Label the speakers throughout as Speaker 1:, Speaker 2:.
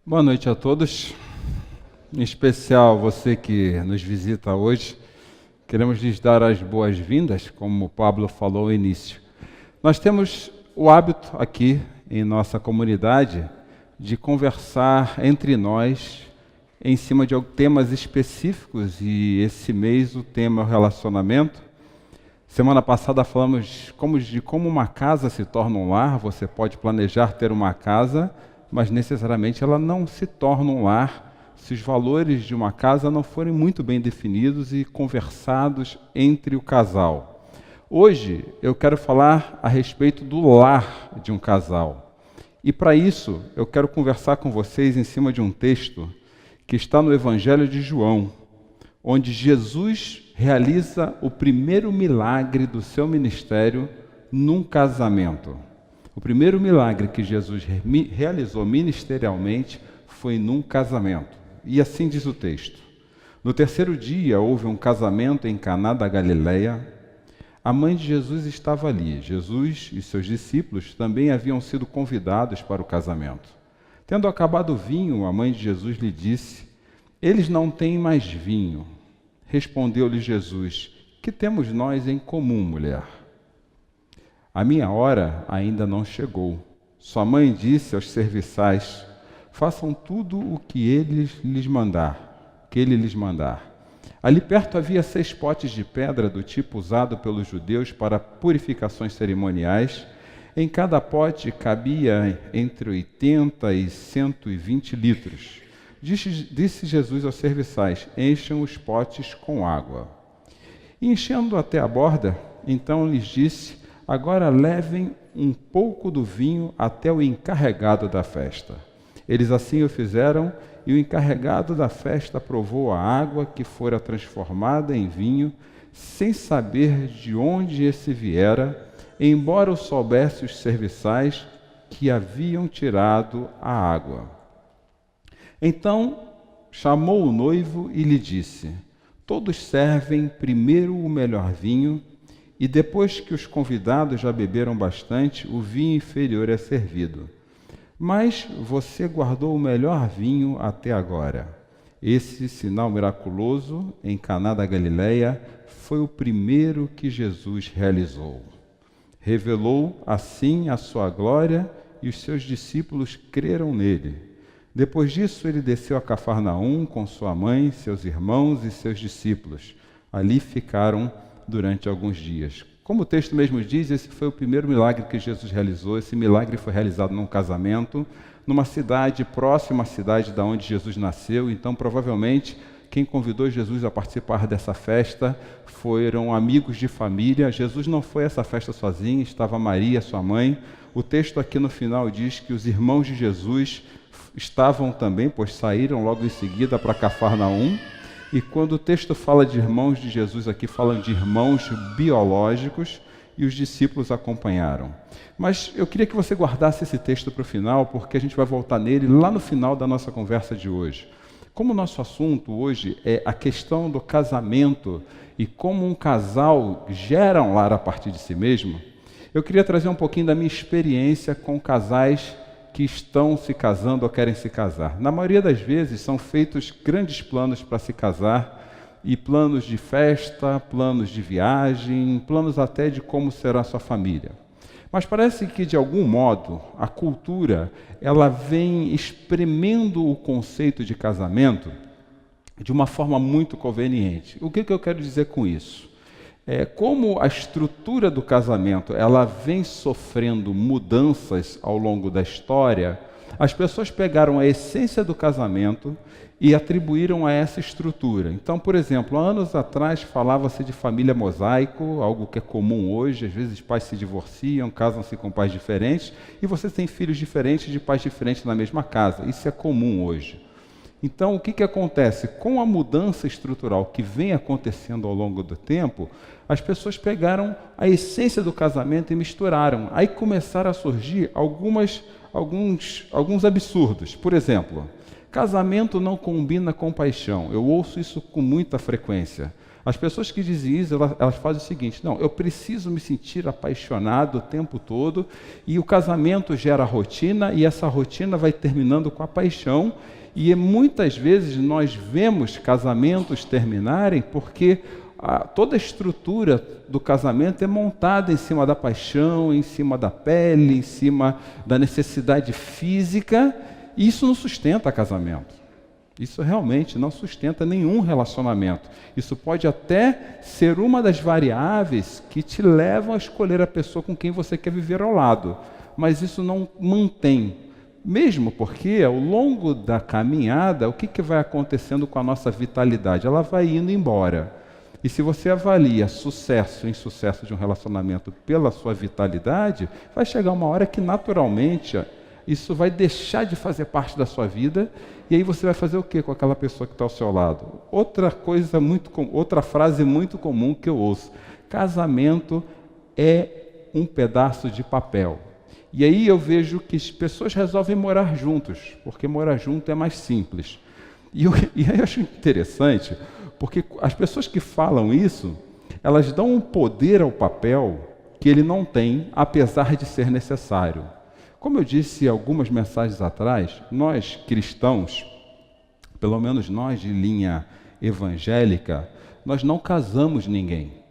Speaker 1: Boa noite a todos, em especial você que nos visita hoje. Queremos lhes dar as boas-vindas, como o Pablo falou no início. Nós temos o hábito aqui em nossa comunidade de conversar entre nós em cima de temas específicos, e esse mês o tema é o relacionamento. Semana passada falamos de como uma casa se torna um lar. Você pode planejar ter uma casa, mas necessariamente ela não se torna um lar se os valores de uma casa não forem muito bem definidos e conversados entre o casal. Hoje eu quero falar a respeito do lar de um casal. E para isso eu quero conversar com vocês em cima de um texto que está no Evangelho de João, onde Jesus realiza o primeiro milagre do seu ministério num casamento. O primeiro milagre que Jesus realizou ministerialmente foi num casamento. E assim diz o texto: no terceiro dia houve um casamento em Caná da Galileia. A mãe de Jesus estava ali. Jesus e seus discípulos também haviam sido convidados para o casamento. Tendo acabado o vinho, a mãe de Jesus lhe disse: eles não têm mais vinho. Respondeu-lhe Jesus: que temos nós em comum, mulher? A minha hora ainda não chegou. Sua mãe disse aos serviçais: façam tudo o que ele lhes mandar. Ali perto havia 6 potes de pedra do tipo usado pelos judeus para purificações cerimoniais. Em cada pote cabia entre 80 e 120 litros. Disse Jesus aos serviçais: encham os potes com água. E enchendo até a borda, então lhes disse: agora levem um pouco do vinho até o encarregado da festa. Eles assim o fizeram, e o encarregado da festa provou a água que fora transformada em vinho, sem saber de onde esse viera, embora o soubesse os serviçais que haviam tirado a água. Então chamou o noivo e lhe disse: todos servem primeiro o melhor vinho, e depois que os convidados já beberam bastante, o vinho inferior é servido. Mas você guardou o melhor vinho até agora. Esse sinal miraculoso em Caná da Galileia foi o primeiro que Jesus realizou. Revelou assim a sua glória, e os seus discípulos creram nele. Depois disso, ele desceu a Cafarnaum com sua mãe, seus irmãos e seus discípulos. Ali ficaram durante alguns dias. Como o texto mesmo diz, esse foi o primeiro milagre que Jesus realizou. Esse milagre foi realizado num casamento, numa cidade próxima à cidade da onde Jesus nasceu. Então, provavelmente, quem convidou Jesus a participar dessa festa foram amigos de família. Jesus não foi a essa festa sozinho, estava Maria, sua mãe. O texto aqui no final diz que os irmãos de Jesus estavam também, pois saíram logo em seguida para Cafarnaum. E quando o texto fala de irmãos de Jesus, aqui falam de irmãos biológicos, e os discípulos acompanharam. Mas eu queria que você guardasse esse texto para o final, porque a gente vai voltar nele lá no final da nossa conversa de hoje. Como o nosso assunto hoje é a questão do casamento e como um casal gera um lar a partir de si mesmo, eu queria trazer um pouquinho da minha experiência com casais que estão se casando ou querem se casar. Na maioria das vezes são feitos grandes planos para se casar, e planos de festa, planos de viagem, planos até de como será a sua família. Mas parece que, de algum modo, a cultura ela vem espremendo o conceito de casamento de uma forma muito conveniente. O que eu quero dizer com isso? Como a estrutura do casamento ela vem sofrendo mudanças ao longo da história, as pessoas pegaram a essência do casamento e atribuíram a essa estrutura. Então, por exemplo, há anos atrás falava-se de família mosaico, algo que é comum hoje. Às vezes pais se divorciam, casam-se com pais diferentes, e você tem filhos diferentes de pais diferentes na mesma casa. Isso é comum hoje. Então, o que acontece? Com a mudança estrutural que vem acontecendo ao longo do tempo, as pessoas pegaram a essência do casamento e misturaram. Aí começaram a surgir alguns absurdos. Por exemplo, casamento não combina com paixão. Eu ouço isso com muita frequência. As pessoas que dizem isso, elas fazem o seguinte: não, eu preciso me sentir apaixonado o tempo todo, e o casamento gera rotina, e essa rotina vai terminando com a paixão, e muitas vezes nós vemos casamentos terminarem porque toda a estrutura do casamento é montada em cima da paixão, em cima da pele, em cima da necessidade física, e isso não sustenta casamento. Isso realmente não sustenta nenhum relacionamento. Isso pode até ser uma das variáveis que te levam a escolher a pessoa com quem você quer viver ao lado, mas isso não mantém. Mesmo porque, ao longo da caminhada, o que vai acontecendo com a nossa vitalidade? Ela vai indo embora. E se você avalia sucesso e insucesso de um relacionamento pela sua vitalidade, vai chegar uma hora que, naturalmente, isso vai deixar de fazer parte da sua vida, e aí você vai fazer o quê com aquela pessoa que está ao seu lado? Outra frase muito comum que eu ouço: casamento é um pedaço de papel. E aí eu vejo que as pessoas resolvem morar juntos, porque morar junto é mais simples. E aí eu acho interessante, porque as pessoas que falam isso, elas dão um poder ao papel que ele não tem, apesar de ser necessário. Como eu disse algumas mensagens atrás, nós cristãos, pelo menos nós de linha evangélica, nós não casamos ninguém.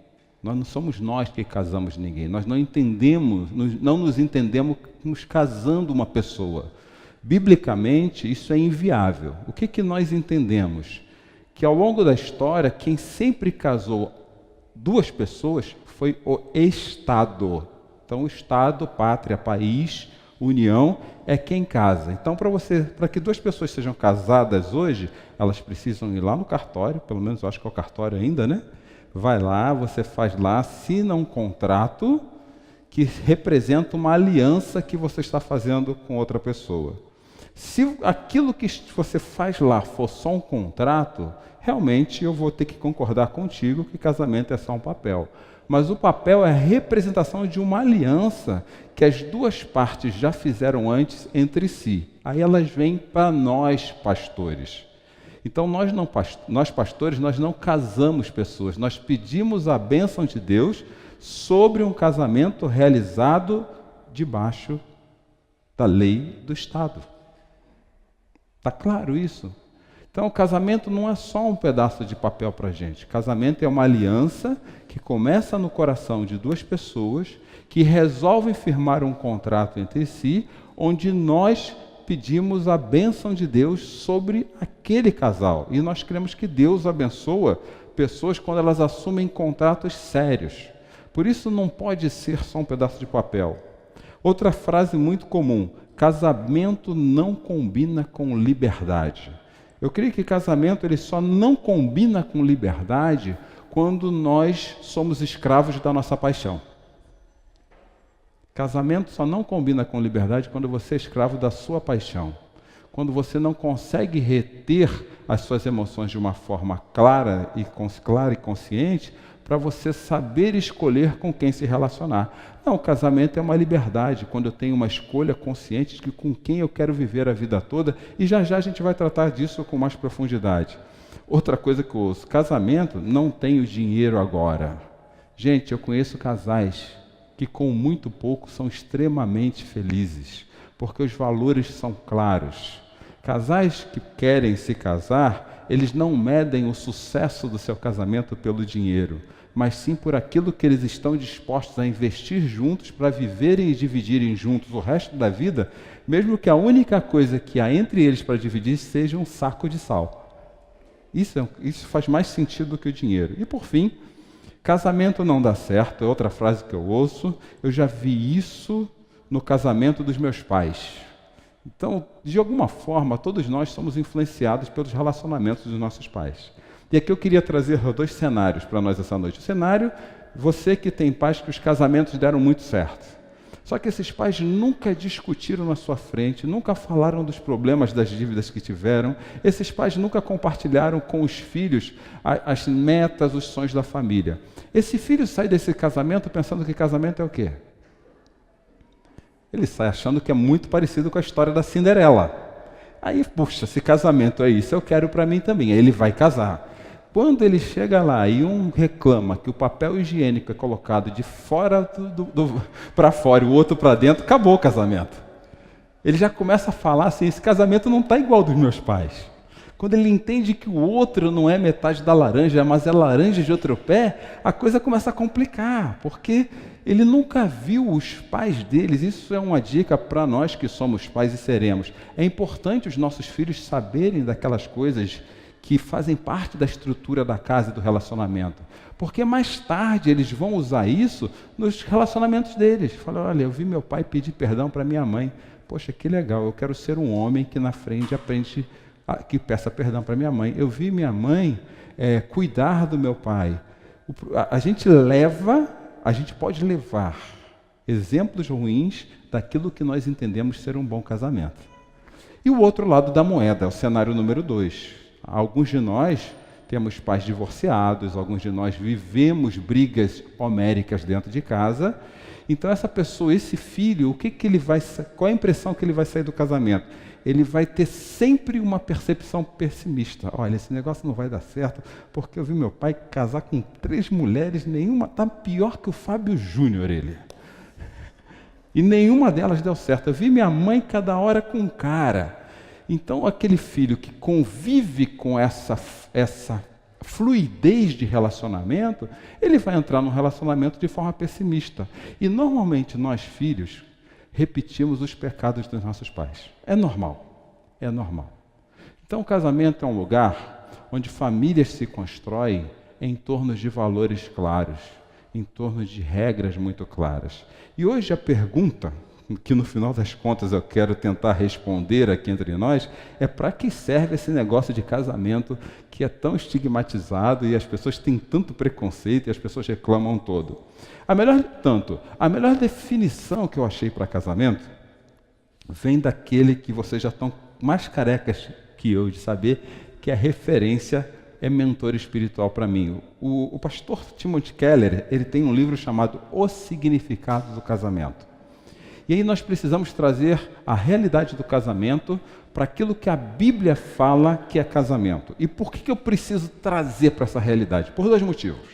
Speaker 1: Nós não somos nós que casamos ninguém. Nós não nos entendemos casando uma pessoa. Biblicamente, isso é inviável. O que nós entendemos? Que ao longo da história, quem sempre casou duas pessoas foi o Estado. Então, o Estado, pátria, país, união, é quem casa. Então, para que duas pessoas sejam casadas hoje, elas precisam ir lá no cartório, pelo menos eu acho que é o cartório ainda, né? Vai lá, você faz lá, assina um contrato que representa uma aliança que você está fazendo com outra pessoa. Se aquilo que você faz lá for só um contrato, realmente eu vou ter que concordar contigo que casamento é só um papel. Mas o papel é a representação de uma aliança que as duas partes já fizeram antes entre si. Aí elas vêm para nós, pastores. Então nós pastores, nós não casamos pessoas, nós pedimos a bênção de Deus sobre um casamento realizado debaixo da lei do Estado. Está claro isso? Então o casamento não é só um pedaço de papel para a gente. Casamento é uma aliança que começa no coração de duas pessoas que resolvem firmar um contrato entre si, onde nós pedimos a bênção de Deus sobre aquele casal. E nós cremos que Deus abençoa pessoas quando elas assumem contratos sérios. Por isso não pode ser só um pedaço de papel. Outra frase muito comum: casamento não combina com liberdade. Eu creio que casamento ele só não combina com liberdade quando nós somos escravos da nossa paixão. Casamento só não combina com liberdade quando você é escravo da sua paixão. Quando você não consegue reter as suas emoções de uma forma clara e consciente, para você saber escolher com quem se relacionar. Não, o casamento é uma liberdade, quando eu tenho uma escolha consciente de com quem eu quero viver a vida toda, e já a gente vai tratar disso com mais profundidade. Outra coisa que eu ouço: casamento não tem o dinheiro agora. Gente, eu conheço casais que com muito pouco são extremamente felizes, porque os valores são claros. Casais que querem se casar, eles não medem o sucesso do seu casamento pelo dinheiro, mas sim por aquilo que eles estão dispostos a investir juntos para viverem e dividirem juntos o resto da vida, mesmo que a única coisa que há entre eles para dividir seja um saco de sal. Isso faz mais sentido do que o dinheiro. E por fim, casamento não dá certo, é outra frase que eu ouço. Eu já vi isso no casamento dos meus pais. Então, de alguma forma, todos nós somos influenciados pelos relacionamentos dos nossos pais. E aqui eu queria trazer dois cenários para nós essa noite. O cenário, você que tem pais que os casamentos deram muito certo. Só que esses pais nunca discutiram na sua frente, nunca falaram dos problemas, das dívidas que tiveram. Esses pais nunca compartilharam com os filhos as metas, os sonhos da família. Esse filho sai desse casamento pensando que casamento é o quê? Ele sai achando que é muito parecido com a história da Cinderela. Aí, puxa, se casamento é isso, eu quero para mim também. Aí ele vai casar. Quando ele chega lá e um reclama que o papel higiênico é colocado de fora para fora e o outro para dentro, acabou o casamento. Ele já começa a falar assim, esse casamento não está igual ao dos meus pais. Quando ele entende que o outro não é metade da laranja, mas é laranja de outro pé, a coisa começa a complicar, porque ele nunca viu os pais deles. Isso é uma dica para nós que somos pais e seremos. É importante os nossos filhos saberem daquelas coisas que fazem parte da estrutura da casa e do relacionamento. Porque mais tarde eles vão usar isso nos relacionamentos deles. Falam, olha, eu vi meu pai pedir perdão para minha mãe. Poxa, que legal, eu quero ser um homem que na frente aprende, que peça perdão para minha mãe. Eu vi minha mãe cuidar do meu pai. A gente pode levar exemplos ruins daquilo que nós entendemos ser um bom casamento. E o outro lado da moeda, o cenário número 2. Alguns de nós temos pais divorciados, alguns de nós vivemos brigas homéricas dentro de casa. Então essa pessoa, esse filho, qual a impressão que ele vai sair do casamento? Ele vai ter sempre uma percepção pessimista. Olha, esse negócio não vai dar certo, porque eu vi meu pai casar com 3 mulheres, nenhuma está pior que o Fábio Júnior, ele. E nenhuma delas deu certo. Eu vi minha mãe cada hora com um cara. Então, aquele filho que convive com essa fluidez de relacionamento, ele vai entrar num relacionamento de forma pessimista. E, normalmente, nós, filhos, repetimos os pecados dos nossos pais. É normal. É normal. Então, o casamento é um lugar onde famílias se constroem em torno de valores claros, em torno de regras muito claras. E hoje a pergunta que no final das contas eu quero tentar responder aqui entre nós, é para que serve esse negócio de casamento que é tão estigmatizado e as pessoas têm tanto preconceito e as pessoas reclamam todo. A melhor definição que eu achei para casamento vem daquele que vocês já estão mais carecas que eu de saber, que é referência, é mentor espiritual para mim. O pastor Timothy Keller, ele tem um livro chamado O Significado do Casamento. E aí nós precisamos trazer a realidade do casamento para aquilo que a Bíblia fala que é casamento. E por que eu preciso trazer para essa realidade? Por 2 motivos.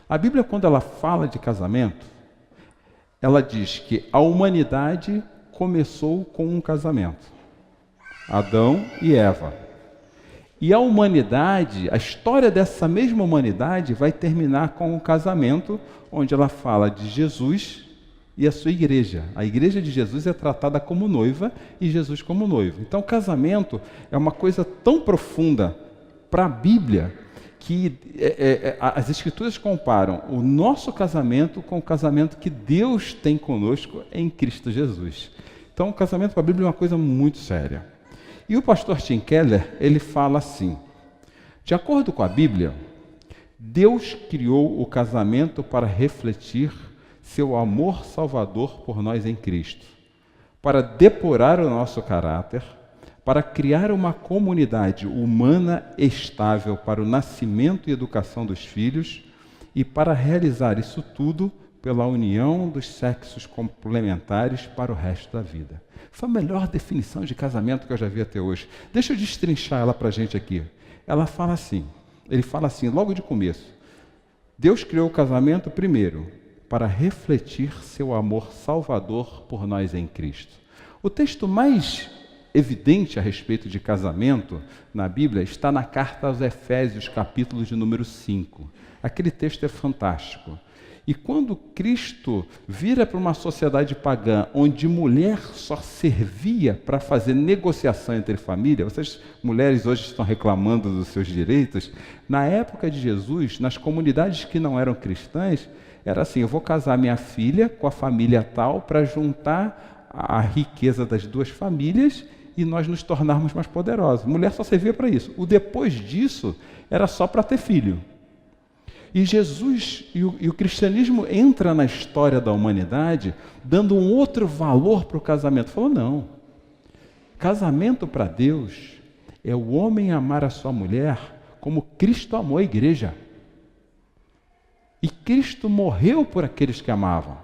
Speaker 1: A Bíblia, quando ela fala de casamento, ela diz que a humanidade começou com um casamento. Adão e Eva. E a humanidade, a história dessa mesma humanidade vai terminar com um casamento onde ela fala de Jesus e a sua igreja. A igreja de Jesus é tratada como noiva e Jesus como noivo. Então, o casamento é uma coisa tão profunda para a Bíblia que as Escrituras comparam o nosso casamento com o casamento que Deus tem conosco em Cristo Jesus. Então, o casamento para a Bíblia é uma coisa muito séria. E o pastor Tim Keller, ele fala assim, de acordo com a Bíblia, Deus criou o casamento para refletir seu amor salvador por nós em Cristo, para depurar o nosso caráter, para criar uma comunidade humana estável para o nascimento e educação dos filhos e para realizar isso tudo pela união dos sexos complementares para o resto da vida. Foi a melhor definição de casamento que eu já vi até hoje. Deixa eu destrinchar ela para a gente aqui. Ele fala assim, logo de começo, Deus criou o casamento primeiro, para refletir seu amor salvador por nós em Cristo. O texto mais evidente a respeito de casamento na Bíblia está na carta aos Efésios, capítulo de número 5. Aquele texto é fantástico. E quando Cristo vira para uma sociedade pagã, onde mulher só servia para fazer negociação entre família, vocês mulheres hoje estão reclamando dos seus direitos, na época de Jesus, nas comunidades que não eram cristãs, era assim, eu vou casar minha filha com a família tal para juntar a riqueza das 2 famílias e nós nos tornarmos mais poderosos. Mulher só servia para isso. O depois disso era só para ter filho. E Jesus e o cristianismo entra na história da humanidade dando um outro valor para o casamento. Falou, não. Casamento para Deus é o homem amar a sua mulher como Cristo amou a igreja. E Cristo morreu por aqueles que amavam.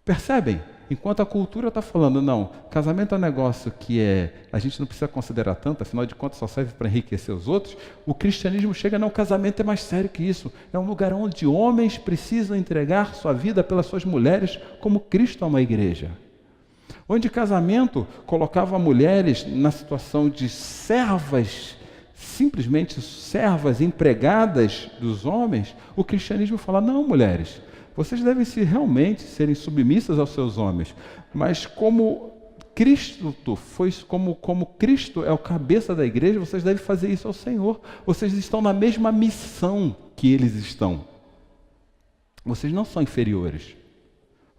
Speaker 1: Percebem? Enquanto a cultura está falando, não, casamento é um negócio que a gente não precisa considerar tanto, afinal de contas só serve para enriquecer os outros, o cristianismo chega, não, o casamento é mais sério que isso. É um lugar onde homens precisam entregar sua vida pelas suas mulheres, como Cristo é uma igreja. Onde casamento colocava mulheres na situação de servas, simplesmente servas empregadas dos homens, o cristianismo fala, não, mulheres, vocês devem realmente serem submissas aos seus homens, mas como Cristo como Cristo é o cabeça da igreja, vocês devem fazer isso ao Senhor. Vocês estão na mesma missão que eles estão. Vocês não são inferiores.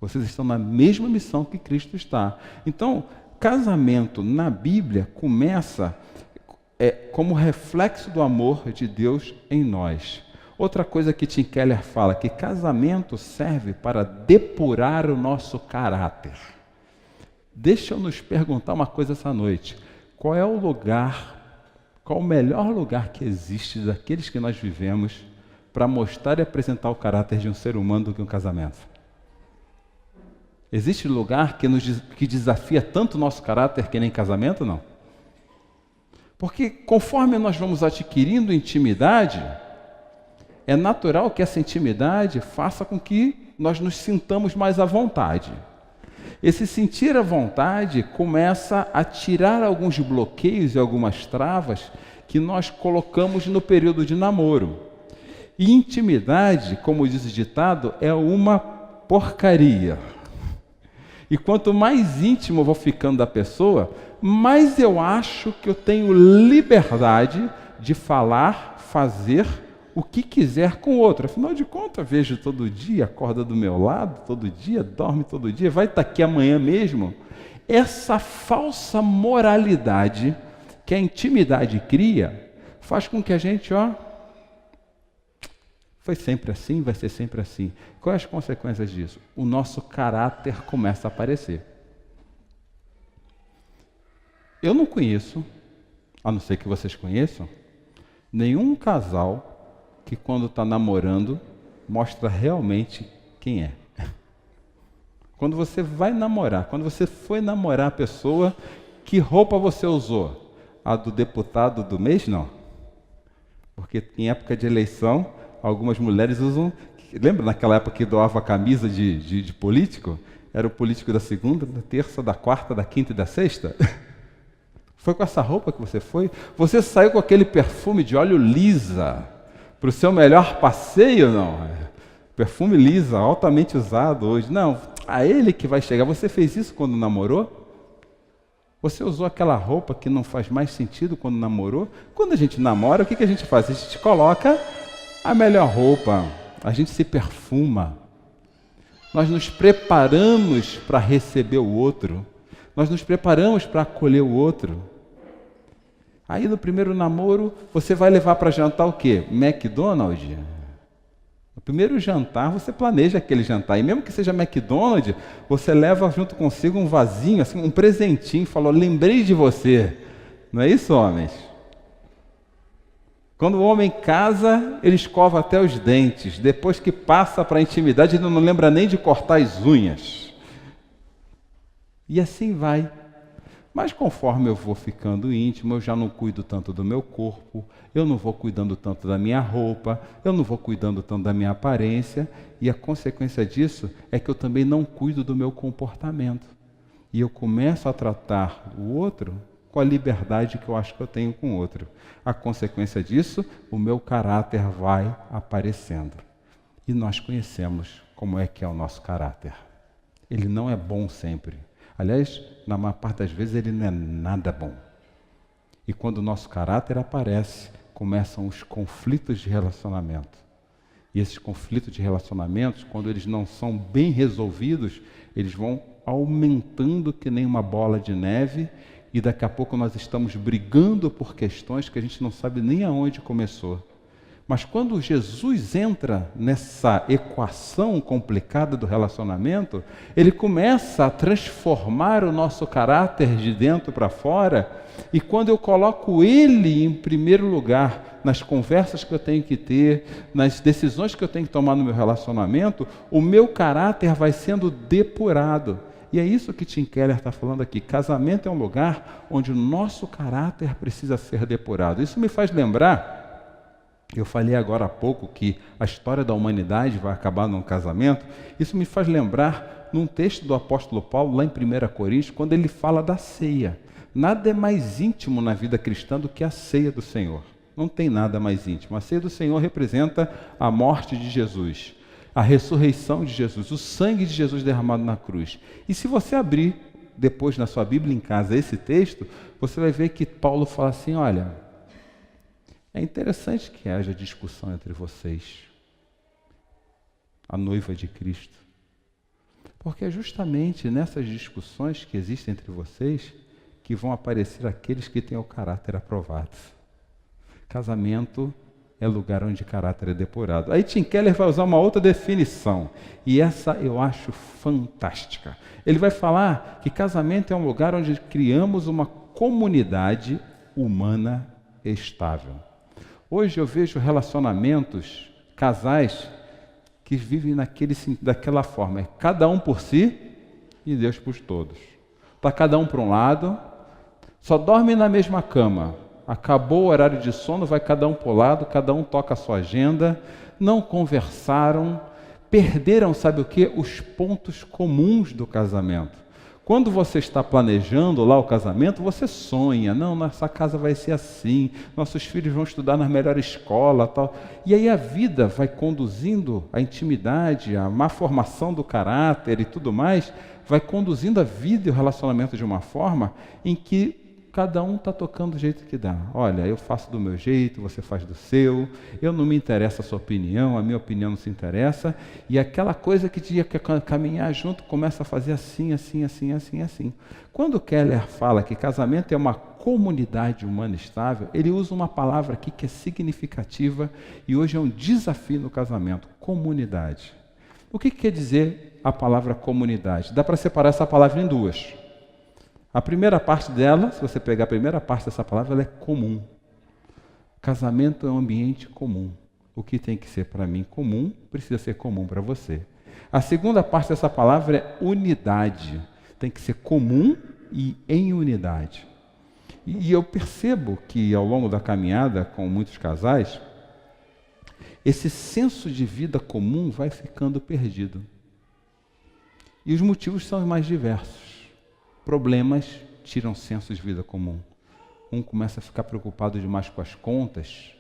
Speaker 1: Vocês estão na mesma missão que Cristo está. Então, casamento na Bíblia começa como reflexo do amor de Deus em nós. Outra coisa que Tim Keller fala, que casamento serve para depurar o nosso caráter. Deixa eu nos perguntar uma coisa essa noite. Qual é o melhor lugar que existe daqueles que nós vivemos para mostrar e apresentar o caráter de um ser humano do que um casamento? Existe lugar que desafia tanto o nosso caráter que nem casamento, não? Porque conforme nós vamos adquirindo intimidade, é natural que essa intimidade faça com que nós nos sintamos mais à vontade. Esse sentir à vontade começa a tirar alguns bloqueios e algumas travas que nós colocamos no período de namoro. E intimidade, como diz o ditado, é uma porcaria. E quanto mais íntimo eu vou ficando da pessoa, mais eu acho que eu tenho liberdade de falar, fazer o que quiser com o outro. Afinal de contas, vejo todo dia, acorda do meu lado, todo dia, dorme todo dia, vai estar aqui amanhã mesmo. Essa falsa moralidade que a intimidade cria, faz com que a gente, foi sempre assim, vai ser sempre assim. Quais as consequências disso? O nosso caráter começa a aparecer. Eu não conheço, a não ser que vocês conheçam, nenhum casal que quando está namorando, mostra realmente quem é. Quando você vai namorar, quando você foi namorar a pessoa, que roupa você usou? A do deputado do mês? Não. Porque em época de eleição, algumas mulheres usam... Lembra naquela época que doava a camisa de político? Era o político da segunda, da terça, da quarta, da quinta e da sexta? Foi com essa roupa que você foi? Você saiu com aquele perfume de óleo lisa para o seu melhor passeio? Não. Perfume lisa, altamente usado hoje. Não, a ele que vai chegar. Você fez isso quando namorou? Você usou aquela roupa que não faz mais sentido quando namorou? Quando a gente namora, o que a gente faz? A gente coloca a melhor roupa, a gente se perfuma. Nós nos preparamos para receber o outro. Nós nos preparamos para acolher o outro. Aí no primeiro namoro, você vai levar para jantar o quê? McDonald's? No primeiro jantar, você planeja aquele jantar. E mesmo que seja McDonald's, você leva junto consigo um vasinho, assim, um presentinho, falou, lembrei de você. Não é isso, homens? Quando o homem casa, ele escova até os dentes. Depois que passa para a intimidade, ele não lembra nem de cortar as unhas. E assim vai. Mas conforme eu vou ficando íntimo, eu já não cuido tanto do meu corpo, eu não vou cuidando tanto da minha roupa, eu não vou cuidando tanto da minha aparência, e a consequência disso é que eu também não cuido do meu comportamento. E eu começo a tratar o outro com a liberdade que eu acho que eu tenho com o outro. A consequência disso, o meu caráter vai aparecendo. E nós conhecemos como é que é o nosso caráter. Ele não é bom sempre. Aliás, na maior parte das vezes ele não é nada bom. E quando o nosso caráter aparece, começam os conflitos de relacionamento. E esses conflitos de relacionamentos, quando eles não são bem resolvidos, eles vão aumentando que nem uma bola de neve, e daqui a pouco nós estamos brigando por questões que a gente não sabe nem aonde começou. Mas quando Jesus entra nessa equação complicada do relacionamento, ele começa a transformar o nosso caráter de dentro para fora, e quando eu coloco ele em primeiro lugar, nas conversas que eu tenho que ter, nas decisões que eu tenho que tomar no meu relacionamento, o meu caráter vai sendo depurado. E é isso que Tim Keller está falando aqui. Casamento é um lugar onde o nosso caráter precisa ser depurado. Isso me faz lembrar, eu falei agora há pouco que a história da humanidade vai acabar num casamento. Isso me faz lembrar num texto do apóstolo Paulo, lá em 1 Coríntios, quando ele fala da ceia. Nada é mais íntimo na vida cristã do que a ceia do Senhor. Não tem nada mais íntimo. A ceia do Senhor representa a morte de Jesus, a ressurreição de Jesus, o sangue de Jesus derramado na cruz. E se você abrir depois na sua Bíblia em casa esse texto, você vai ver que Paulo fala assim, olha, é interessante que haja discussão entre vocês, a noiva de Cristo, porque é justamente nessas discussões que existem entre vocês que vão aparecer aqueles que têm o caráter aprovado. Casamento é lugar onde caráter é depurado. Aí Tim Keller vai usar uma outra definição, e essa eu acho fantástica. Ele vai falar que casamento é um lugar onde criamos uma comunidade humana estável. Hoje eu vejo relacionamentos, casais, que vivem daquela forma. É cada um por si e Deus por todos. Está cada um para um lado, só dorme na mesma cama. Acabou o horário de sono, vai cada um para o lado, cada um toca a sua agenda, não conversaram, perderam, sabe o quê? Os pontos comuns do casamento. Quando você está planejando lá o casamento, você sonha, não, nossa casa vai ser assim, nossos filhos vão estudar na melhor escola, tal. E aí a vida vai conduzindo a intimidade, a má formação do caráter e tudo mais, vai conduzindo a vida e o relacionamento de uma forma em que cada um está tocando do jeito que dá. Olha, eu faço do meu jeito, você faz do seu, eu não me interessa a sua opinião, a minha opinião não se interessa, e aquela coisa que tinha que caminhar junto começa a fazer assim, assim, assim, assim, assim. Quando Keller fala que casamento é uma comunidade humana estável, ele usa uma palavra aqui que é significativa e hoje é um desafio no casamento: comunidade. O que quer dizer a palavra comunidade? Dá para separar essa palavra em duas. A primeira parte dela, se você pegar a primeira parte dessa palavra, ela é comum. Casamento é um ambiente comum. O que tem que ser para mim comum, precisa ser comum para você. A segunda parte dessa palavra é unidade. Tem que ser comum e em unidade. E eu percebo que ao longo da caminhada com muitos casais, esse senso de vida comum vai ficando perdido. E os motivos são os mais diversos. Problemas tiram senso de vida comum. Um começa a ficar preocupado demais com as contas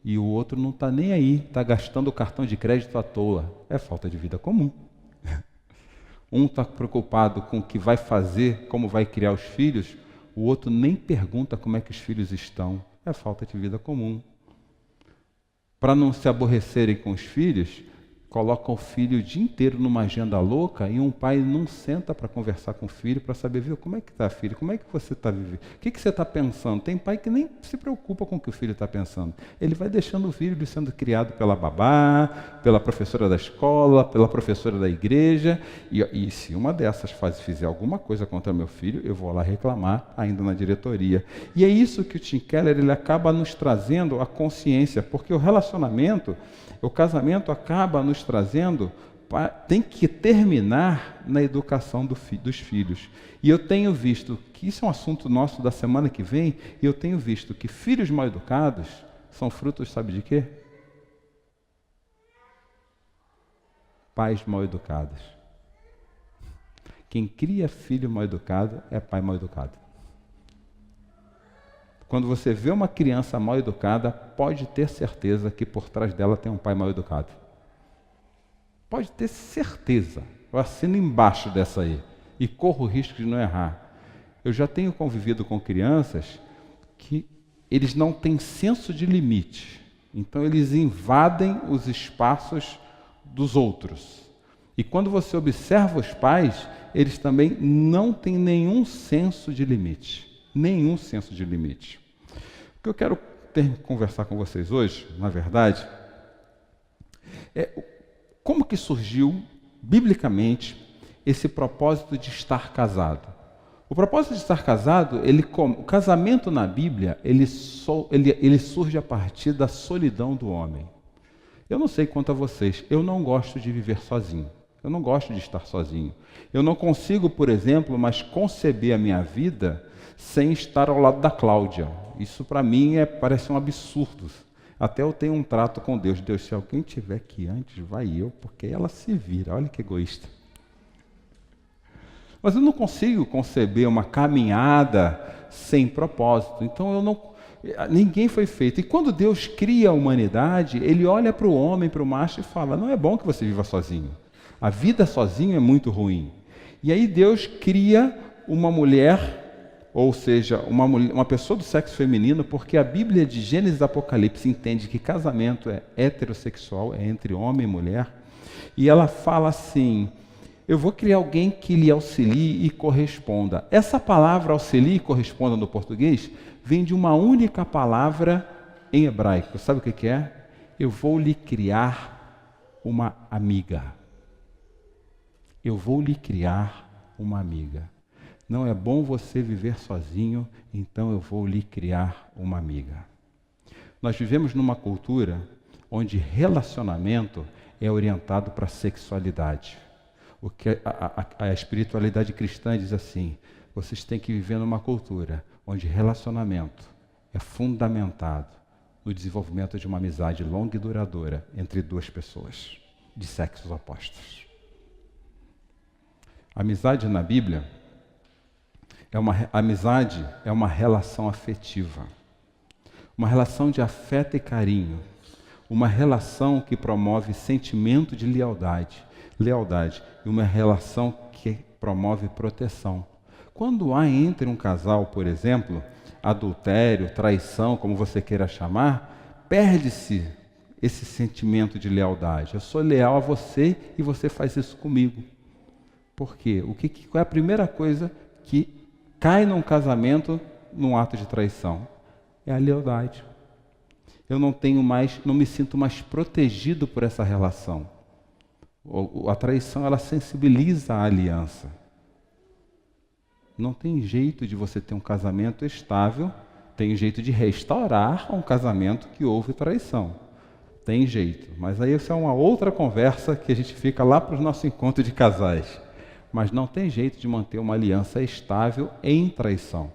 Speaker 1: e o outro não está nem aí, está gastando o cartão de crédito à toa. É falta de vida comum. Um está preocupado com o que vai fazer, como vai criar os filhos, o outro nem pergunta como é que os filhos estão. É falta de vida comum. Para não se aborrecerem com os filhos, colocam o filho o dia inteiro numa agenda louca e um pai não senta para conversar com o filho para saber, viu, como é que está, filho? Como é que você está vivendo? O que você está pensando? Tem pai que nem se preocupa com o que o filho está pensando. Ele vai deixando o filho sendo criado pela babá, pela professora da escola, pela professora da igreja, e se uma dessas fizer alguma coisa contra meu filho, eu vou lá reclamar ainda na diretoria. E é isso que o Tim Keller ele acaba nos trazendo a consciência, porque o relacionamento, o casamento acaba nos trazendo, tem que terminar na educação dos filhos. E eu tenho visto que isso é um assunto nosso da semana que vem, e eu tenho visto que filhos mal educados são frutos, sabe de quê? Pais mal educados. Quem cria filho mal educado é pai mal educado. Quando você vê uma criança mal educada, pode ter certeza que por trás dela tem um pai mal educado. Pode ter certeza. Eu assino embaixo dessa aí e corro o risco de não errar. Eu já tenho convivido com crianças que eles não têm senso de limite. Então eles invadem os espaços dos outros. E quando você observa os pais, eles também não têm nenhum senso de limite. Nenhum senso de limite. O que eu quero conversar com vocês hoje, na verdade, é como que surgiu, biblicamente, esse propósito de estar casado. O propósito de estar casado, o casamento na Bíblia, ele surge a partir da solidão do homem. Eu não sei quanto a vocês, eu não gosto de viver sozinho. Eu não gosto de estar sozinho. Eu não consigo, por exemplo, mais conceber a minha vida sem estar ao lado da Cláudia. Isso para mim parece um absurdo. Até eu tenho um trato com Deus. Deus, se alguém tiver aqui antes, vai eu, porque ela se vira. Olha que egoísta. Mas eu não consigo conceber uma caminhada sem propósito. Então ninguém foi feito. E quando Deus cria a humanidade, Ele olha para o homem, para o macho e fala, não é bom que você viva sozinho. A vida sozinho é muito ruim. E aí Deus cria uma mulher, ou seja, uma pessoa do sexo feminino, porque a Bíblia de Gênesis e Apocalipse entende que casamento é heterossexual, é entre homem e mulher. E ela fala assim, eu vou criar alguém que lhe auxilie e corresponda. Essa palavra auxilie e corresponda no português vem de uma única palavra em hebraico. Sabe o que é? Eu vou lhe criar uma amiga. Eu vou lhe criar uma amiga. Não é bom você viver sozinho, então eu vou lhe criar uma amiga. Nós vivemos numa cultura onde relacionamento é orientado para a sexualidade. O que a espiritualidade cristã diz assim, vocês têm que viver numa cultura onde relacionamento é fundamentado no desenvolvimento de uma amizade longa e duradoura entre duas pessoas de sexos opostos. Amizade na Bíblia amizade é uma relação afetiva, uma relação de afeto e carinho, uma relação que promove sentimento de lealdade e uma relação que promove proteção. Quando há entre um casal, por exemplo, adultério, traição, como você queira chamar, perde-se esse sentimento de lealdade. Eu sou leal a você e você faz isso comigo. Por quê? Qual é a primeira coisa que cai num casamento num ato de traição? É a lealdade. Eu não me sinto mais protegido por essa relação. A traição, ela sensibiliza a aliança. Não tem jeito de você ter um casamento estável, tem jeito de restaurar um casamento que houve traição. Tem jeito, mas aí isso é uma outra conversa que a gente fica lá para o nosso encontro de casais. Mas não tem jeito de manter uma aliança estável em traição.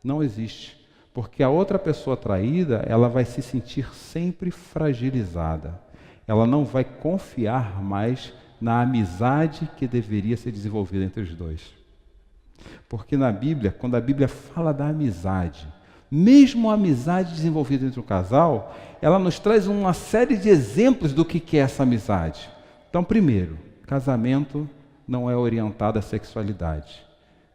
Speaker 1: Não existe. Porque a outra pessoa traída, ela vai se sentir sempre fragilizada. Ela não vai confiar mais na amizade que deveria ser desenvolvida entre os dois. Porque na Bíblia, quando a Bíblia fala da amizade, mesmo a amizade desenvolvida entre o casal, ela nos traz uma série de exemplos do que é essa amizade. Então, primeiro, casamento não é orientado à sexualidade.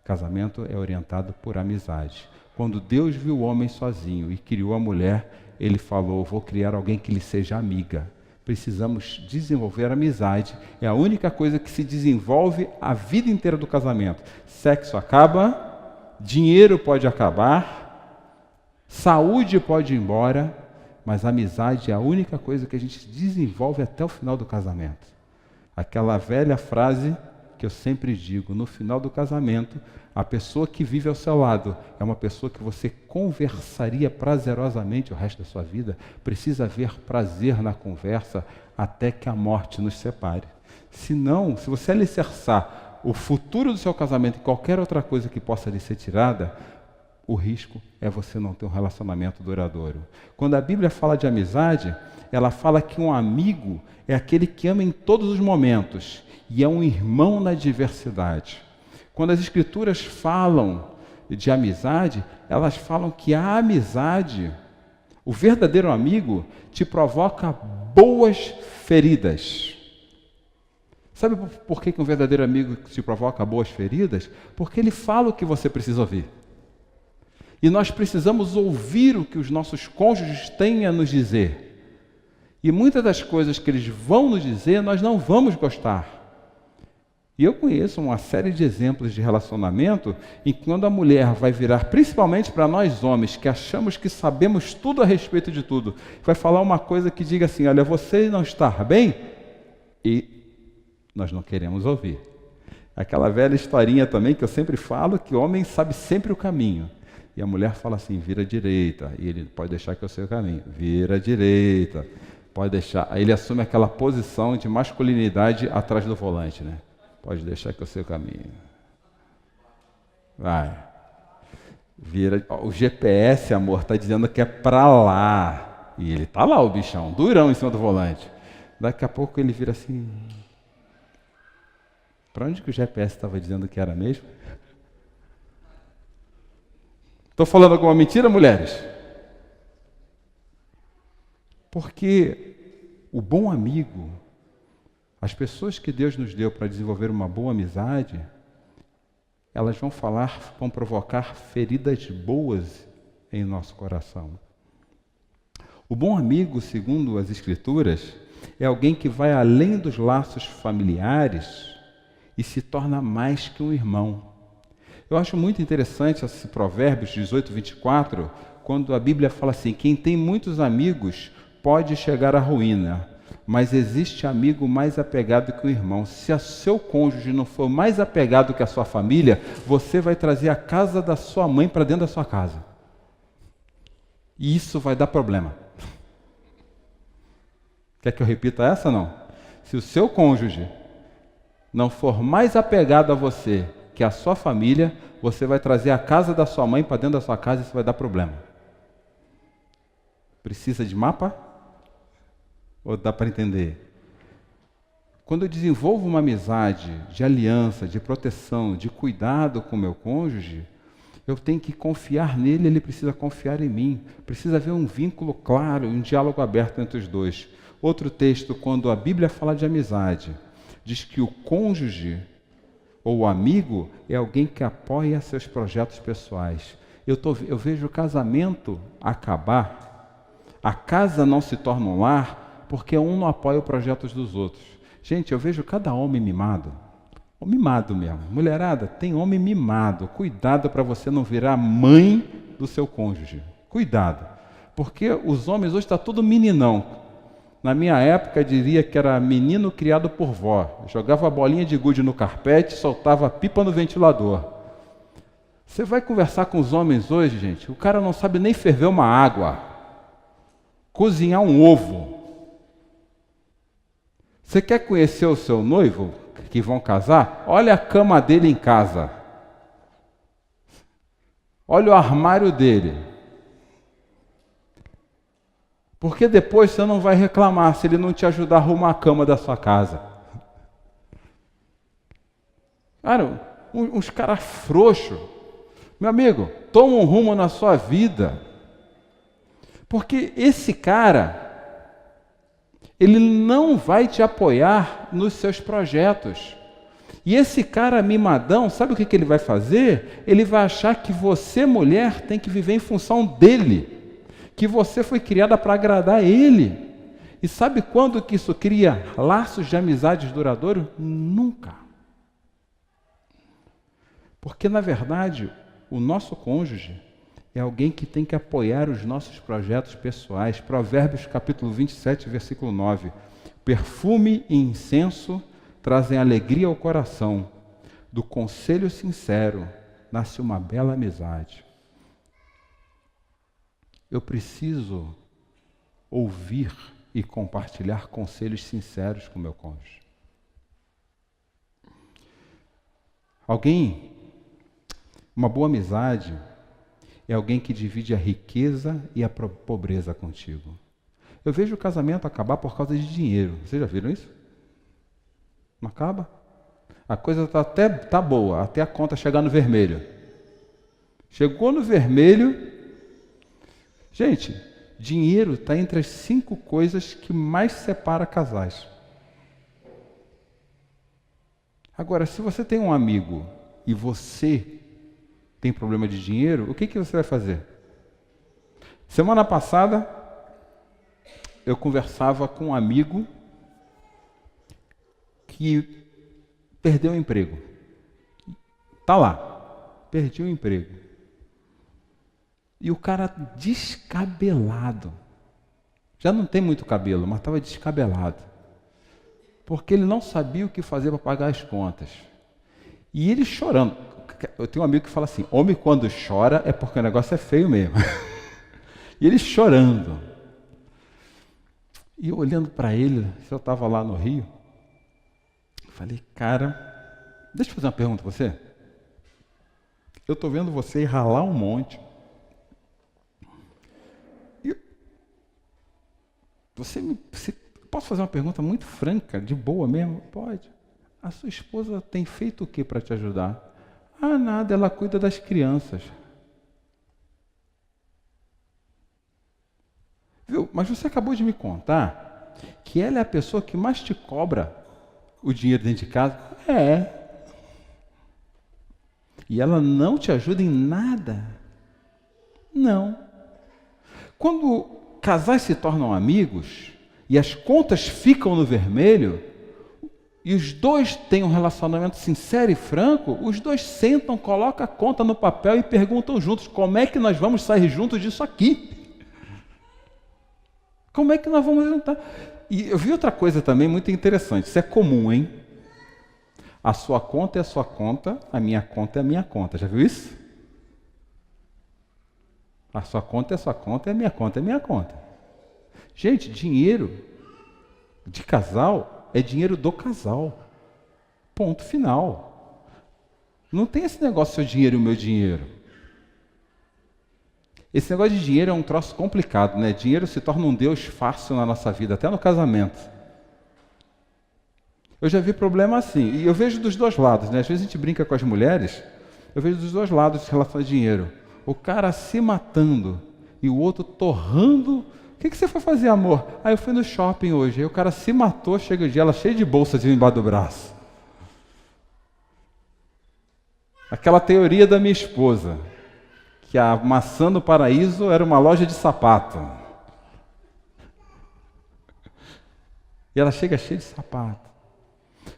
Speaker 1: Casamento é orientado por amizade. Quando Deus viu o homem sozinho e criou a mulher, Ele falou, vou criar alguém que lhe seja amiga. Precisamos desenvolver amizade. É a única coisa que se desenvolve a vida inteira do casamento. Sexo acaba, dinheiro pode acabar, saúde pode ir embora, mas a amizade é a única coisa que a gente desenvolve até o final do casamento. Aquela velha frase que eu sempre digo, no final do casamento, a pessoa que vive ao seu lado é uma pessoa que você conversaria prazerosamente o resto da sua vida. Precisa haver prazer na conversa até que a morte nos separe. Se você alicerçar o futuro do seu casamento e qualquer outra coisa que possa lhe ser tirada, o risco é você não ter um relacionamento duradouro. Quando a Bíblia fala de amizade, ela fala que um amigo é aquele que ama em todos os momentos e é um irmão na diversidade. Quando as Escrituras falam de amizade, elas falam que a amizade, o verdadeiro amigo, te provoca boas feridas. Sabe por que um verdadeiro amigo te provoca boas feridas? Porque ele fala o que você precisa ouvir. E nós precisamos ouvir o que os nossos cônjuges têm a nos dizer. E muitas das coisas que eles vão nos dizer, nós não vamos gostar. E eu conheço uma série de exemplos de relacionamento em que quando a mulher vai virar, principalmente para nós homens, que achamos que sabemos tudo a respeito de tudo, vai falar uma coisa que diga assim, olha, você não está bem? E nós não queremos ouvir. Aquela velha historinha também que eu sempre falo, que o homem sabe sempre o caminho. E a mulher fala assim, vira à direita. E ele pode deixar que eu sei o caminho. Vira à direita. Pode deixar. Aí ele assume aquela posição de masculinidade atrás do volante, né? Pode deixar que eu sei o caminho. Vai. Vira. O GPS, amor, está dizendo que é para lá. E ele tá lá, o bichão, durão em cima do volante. Daqui a pouco ele vira assim. Para onde que o GPS estava dizendo que era mesmo? Estou falando alguma mentira, mulheres? Porque o bom amigo, as pessoas que Deus nos deu para desenvolver uma boa amizade, elas vão provocar feridas boas em nosso coração. O bom amigo, segundo as Escrituras, é alguém que vai além dos laços familiares e se torna mais que um irmão. Eu acho muito interessante esse Provérbios 18, 24, quando a Bíblia fala assim: quem tem muitos amigos pode chegar à ruína, mas existe amigo mais apegado que o irmão. Se o seu cônjuge não for mais apegado que a sua família, você vai trazer a casa da sua mãe para dentro da sua casa. E isso vai dar problema. Quer que eu repita essa ou não? Se o seu cônjuge não for mais apegado a você que a sua família, você vai trazer a casa da sua mãe para dentro da sua casa e isso vai dar problema. Precisa de mapa? Ou dá para entender? Quando eu desenvolvo uma amizade de aliança, de proteção, de cuidado com o meu cônjuge, eu tenho que confiar nele, ele precisa confiar em mim. Precisa haver um vínculo claro, um diálogo aberto entre os dois. Outro texto, quando a Bíblia fala de amizade, diz que o cônjuge ou o amigo é alguém que apoia seus projetos pessoais. Eu vejo o casamento acabar, a casa não se torna um lar, porque um não apoia os projetos dos outros. Gente, eu vejo cada homem mimado, mimado mesmo. Mulherada, tem homem mimado. Cuidado para você não virar mãe do seu cônjuge. Cuidado, porque os homens hoje estão tudo meninão. Na minha época, diria que era menino criado por vó. Jogava bolinha de gude no carpete, soltava pipa no ventilador. Você vai conversar com os homens hoje, gente, o cara não sabe nem ferver uma água, cozinhar um ovo. Você quer conhecer o seu noivo, que vão casar? Olha a cama dele em casa. Olha o armário dele. Porque depois você não vai reclamar se ele não te ajudar a arrumar a cama da sua casa. Cara, uns caras frouxos. Meu amigo, toma um rumo na sua vida. Porque esse cara, ele não vai te apoiar nos seus projetos. E esse cara mimadão, sabe o que ele vai fazer? Ele vai achar que você, mulher, tem que viver em função dele. Que você foi criada para agradar ele. E sabe quando que isso cria laços de amizades duradouros? Nunca. Porque, na verdade, o nosso cônjuge é alguém que tem que apoiar os nossos projetos pessoais. Provérbios capítulo 27, versículo 9. Perfume e incenso trazem alegria ao coração. Do conselho sincero nasce uma bela amizade. Eu preciso ouvir e compartilhar conselhos sinceros com meu cônjuge. Uma boa amizade é alguém que divide a riqueza e a pobreza contigo. Eu vejo o casamento acabar por causa de dinheiro. Vocês já viram isso? Não acaba? A coisa tá boa, até a conta chegar no vermelho. Chegou no vermelho. Gente, dinheiro está entre as 5 coisas que mais separa casais. Agora, se você tem um amigo e você tem problema de dinheiro, o que você vai fazer? Semana passada, eu conversava com um amigo que perdeu o emprego. Está lá, perdi o emprego. E o cara descabelado. Já não tem muito cabelo, mas estava descabelado. Porque ele não sabia o que fazer para pagar as contas. E ele chorando. Eu tenho um amigo que fala assim, homem quando chora é porque o negócio é feio mesmo. E ele chorando. E eu olhando para ele, se eu estava lá no Rio, falei, cara, deixa eu fazer uma pergunta para você. Eu estou vendo você ralar um monte. E posso fazer uma pergunta muito franca, de boa mesmo? Pode. A sua esposa tem feito o que para te ajudar? Ah, nada, ela cuida das crianças. Viu? Mas você acabou de me contar que ela é a pessoa que mais te cobra o dinheiro dentro de casa? É. E ela não te ajuda em nada? Não. Quando casais se tornam amigos e as contas ficam no vermelho, e os dois têm um relacionamento sincero e franco, os dois sentam, colocam a conta no papel e perguntam juntos, como é que nós vamos sair juntos disso aqui? Como é que nós vamos juntar? E eu vi outra coisa também muito interessante, isso é comum, hein? A sua conta é a sua conta, a minha conta é a minha conta. Já viu isso? A sua conta é a sua conta, a minha conta é a minha conta. Gente, dinheiro de casal é dinheiro do casal. Ponto final. Não tem esse negócio seu dinheiro e o meu dinheiro. Esse negócio de dinheiro é um troço complicado, né? Dinheiro se torna um Deus fácil na nossa vida, até no casamento. Eu já vi problema assim, e eu vejo dos dois lados, né? Às vezes a gente brinca com as mulheres, eu vejo dos dois lados em relação a dinheiro. O cara se matando e o outro torrando. O que você foi fazer, amor? Ah, eu fui no shopping hoje. Aí o cara se matou, chega o dia, ela cheia de bolsas embaixo do braço. Aquela teoria da minha esposa, que a maçã do paraíso era uma loja de sapato. E ela chega cheia de sapato.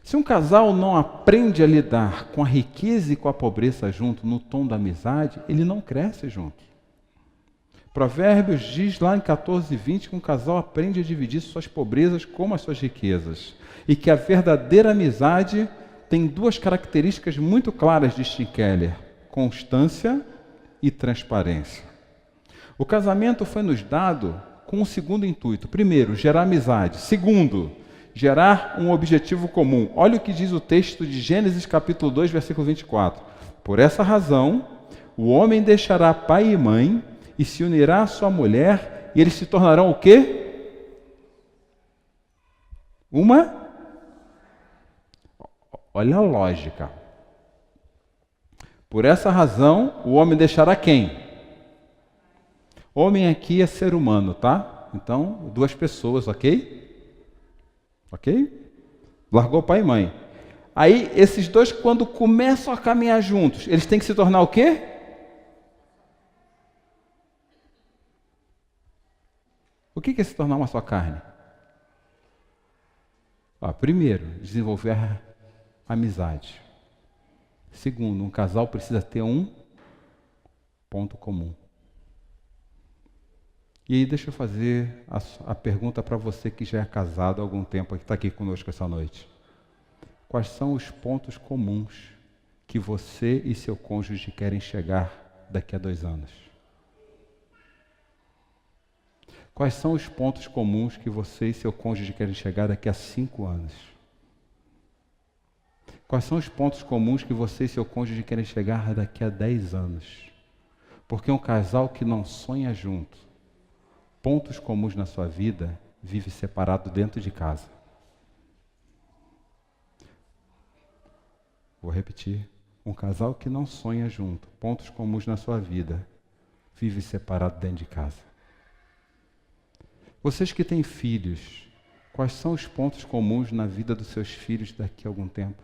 Speaker 1: Se um casal não aprende a lidar com a riqueza e com a pobreza junto, no tom da amizade, ele não cresce junto. Provérbios diz lá em 14:20 que um casal aprende a dividir suas pobrezas como as suas riquezas. E que a verdadeira amizade tem duas características muito claras de Tim Keller: constância e transparência. O casamento foi nos dado com um segundo intuito. Primeiro, gerar amizade. Segundo, gerar um objetivo comum. Olha o que diz o texto de Gênesis capítulo 2, versículo 24. Por essa razão, o homem deixará pai e mãe e se unirá à sua mulher, e eles se tornarão o quê? Olha a lógica. Por essa razão, o homem deixará quem? Homem aqui é ser humano, tá? Então, duas pessoas, ok? Ok? Largou pai e mãe. Aí, esses dois, quando começam a caminhar juntos, eles têm que se tornar o quê? O que é se tornar uma só carne? Primeiro, desenvolver a amizade. Segundo, um casal precisa ter um ponto comum. E aí deixa eu fazer a pergunta para você que já é casado há algum tempo, que está aqui conosco essa noite. Quais são os pontos comuns que você e seu cônjuge querem chegar daqui a 2 anos? Quais são os pontos comuns que você e seu cônjuge querem chegar daqui a 5 anos? Quais são os pontos comuns que você e seu cônjuge querem chegar daqui a 10 anos? Porque um casal que não sonha junto, pontos comuns na sua vida, vive separado dentro de casa. Vou repetir. Um casal que não sonha junto, pontos comuns na sua vida, vive separado dentro de casa. Vocês que têm filhos, quais são os pontos comuns na vida dos seus filhos daqui a algum tempo?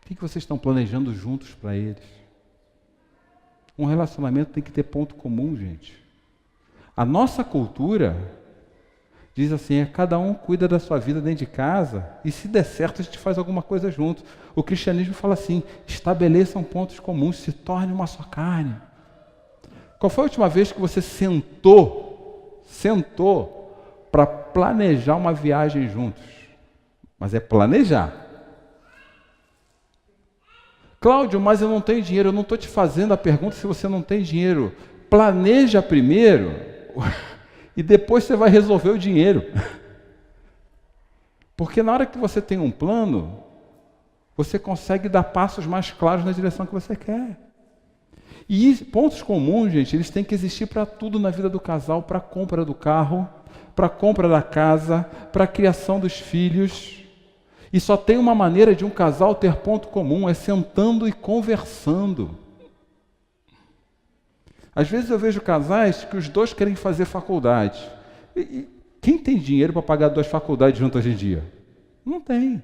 Speaker 1: O que vocês estão planejando juntos para eles? Um relacionamento tem que ter ponto comum, gente. A nossa cultura diz assim, cada um cuida da sua vida dentro de casa e se der certo a gente faz alguma coisa junto. O cristianismo fala assim, estabeleçam pontos comuns, se torne uma só carne. Qual foi a última vez que você sentou para planejar uma viagem juntos? Mas é planejar. Cláudio, mas eu não tenho dinheiro. Eu não estou te fazendo a pergunta se você não tem dinheiro. Planeja primeiro E depois você vai resolver o dinheiro. Porque na hora que você tem um plano, você consegue dar passos mais claros na direção que você quer. E pontos comuns, gente, eles têm que existir para tudo na vida do casal, para a compra do carro, para a compra da casa, para a criação dos filhos. E só tem uma maneira de um casal ter ponto comum, é sentando e conversando. Às vezes eu vejo casais que os dois querem fazer faculdade. E quem tem dinheiro para pagar 2 faculdades junto hoje em dia? Não tem.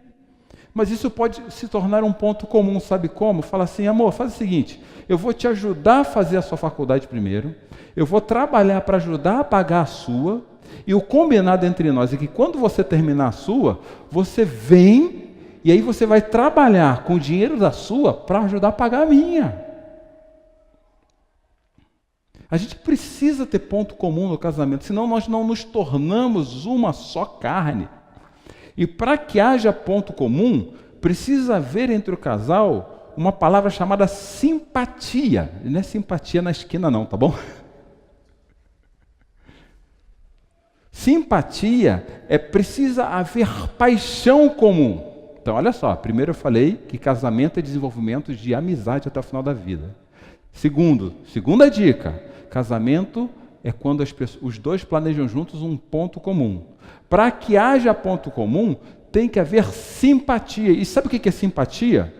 Speaker 1: Mas isso pode se tornar um ponto comum, sabe como? Fala assim, amor, faz o seguinte, eu vou te ajudar a fazer a sua faculdade primeiro, eu vou trabalhar para ajudar a pagar a sua, e o combinado entre nós é que quando você terminar a sua, você vem, e aí você vai trabalhar com o dinheiro da sua para ajudar a pagar a minha. A gente precisa ter ponto comum no casamento, senão nós não nos tornamos uma só carne. E para que haja ponto comum, precisa haver entre o casal uma palavra chamada simpatia. Não é simpatia na esquina não, tá bom? Simpatia precisa haver paixão comum. Então, olha só, primeiro eu falei que casamento é desenvolvimento de amizade até o final da vida. Segunda dica, casamento é quando os dois planejam juntos um ponto comum. Para que haja ponto comum, tem que haver simpatia. E sabe o que é simpatia?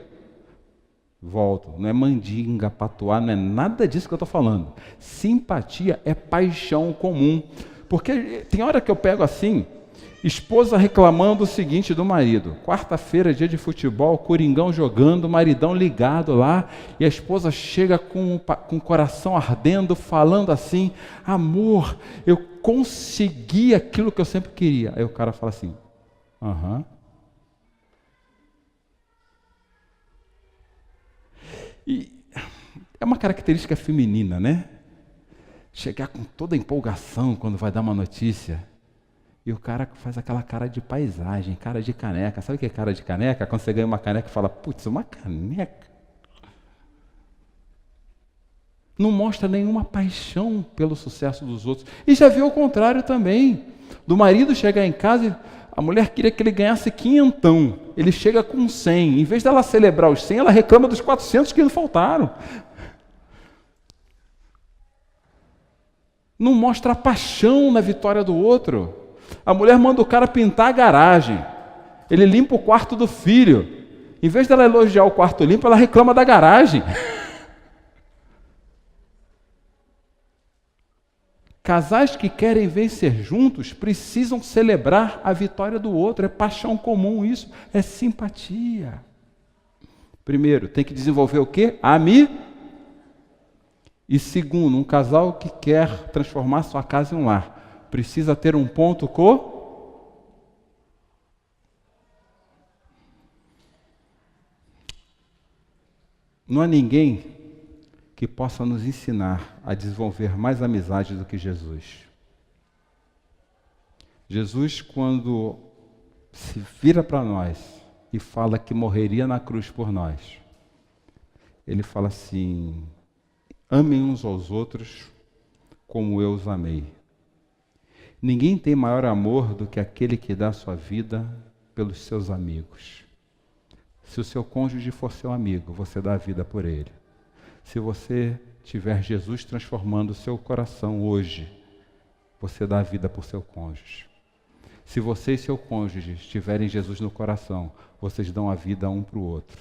Speaker 1: Volto, não é mandinga, patuá, não é nada disso que eu estou falando. Simpatia é paixão comum. Porque tem hora que eu pego assim, esposa reclamando o seguinte do marido. Quarta-feira, dia de futebol, Coringão jogando, maridão ligado lá, e a esposa chega com o coração ardendo, falando assim, amor, eu consegui aquilo que eu sempre queria. Aí o cara fala assim, aham. E é uma característica feminina, né? Chegar com toda a empolgação quando vai dar uma notícia. E o cara faz aquela cara de paisagem, cara de caneca. Sabe o que é cara de caneca? Quando você ganha uma caneca e fala, putz, uma caneca. Não mostra nenhuma paixão pelo sucesso dos outros. E já viu o contrário também. Do marido chegar em casa e a mulher queria que ele ganhasse 500. Ele chega com 100. Em vez dela celebrar os 100, ela reclama dos 400 que não faltaram. Não mostra a paixão na vitória do outro. A mulher manda o cara pintar a garagem. Ele limpa o quarto do filho. Em vez dela elogiar o quarto limpo, ela reclama da garagem. Casais que querem vencer juntos precisam celebrar a vitória do outro. É paixão comum isso. É simpatia. Primeiro, tem que desenvolver o quê? E segundo, um casal que quer transformar sua casa em um lar, precisa ter um ponto Não há ninguém que possa nos ensinar a desenvolver mais amizade do que Jesus. Jesus, quando se vira para nós e fala que morreria na cruz por nós, ele fala assim, amem uns aos outros como eu os amei. Ninguém tem maior amor do que aquele que dá sua vida pelos seus amigos. Se o seu cônjuge for seu amigo, você dá a vida por ele. Se você tiver Jesus transformando o seu coração hoje, você dá a vida por seu cônjuge. Se você e seu cônjuge tiverem Jesus no coração, vocês dão a vida um para o outro.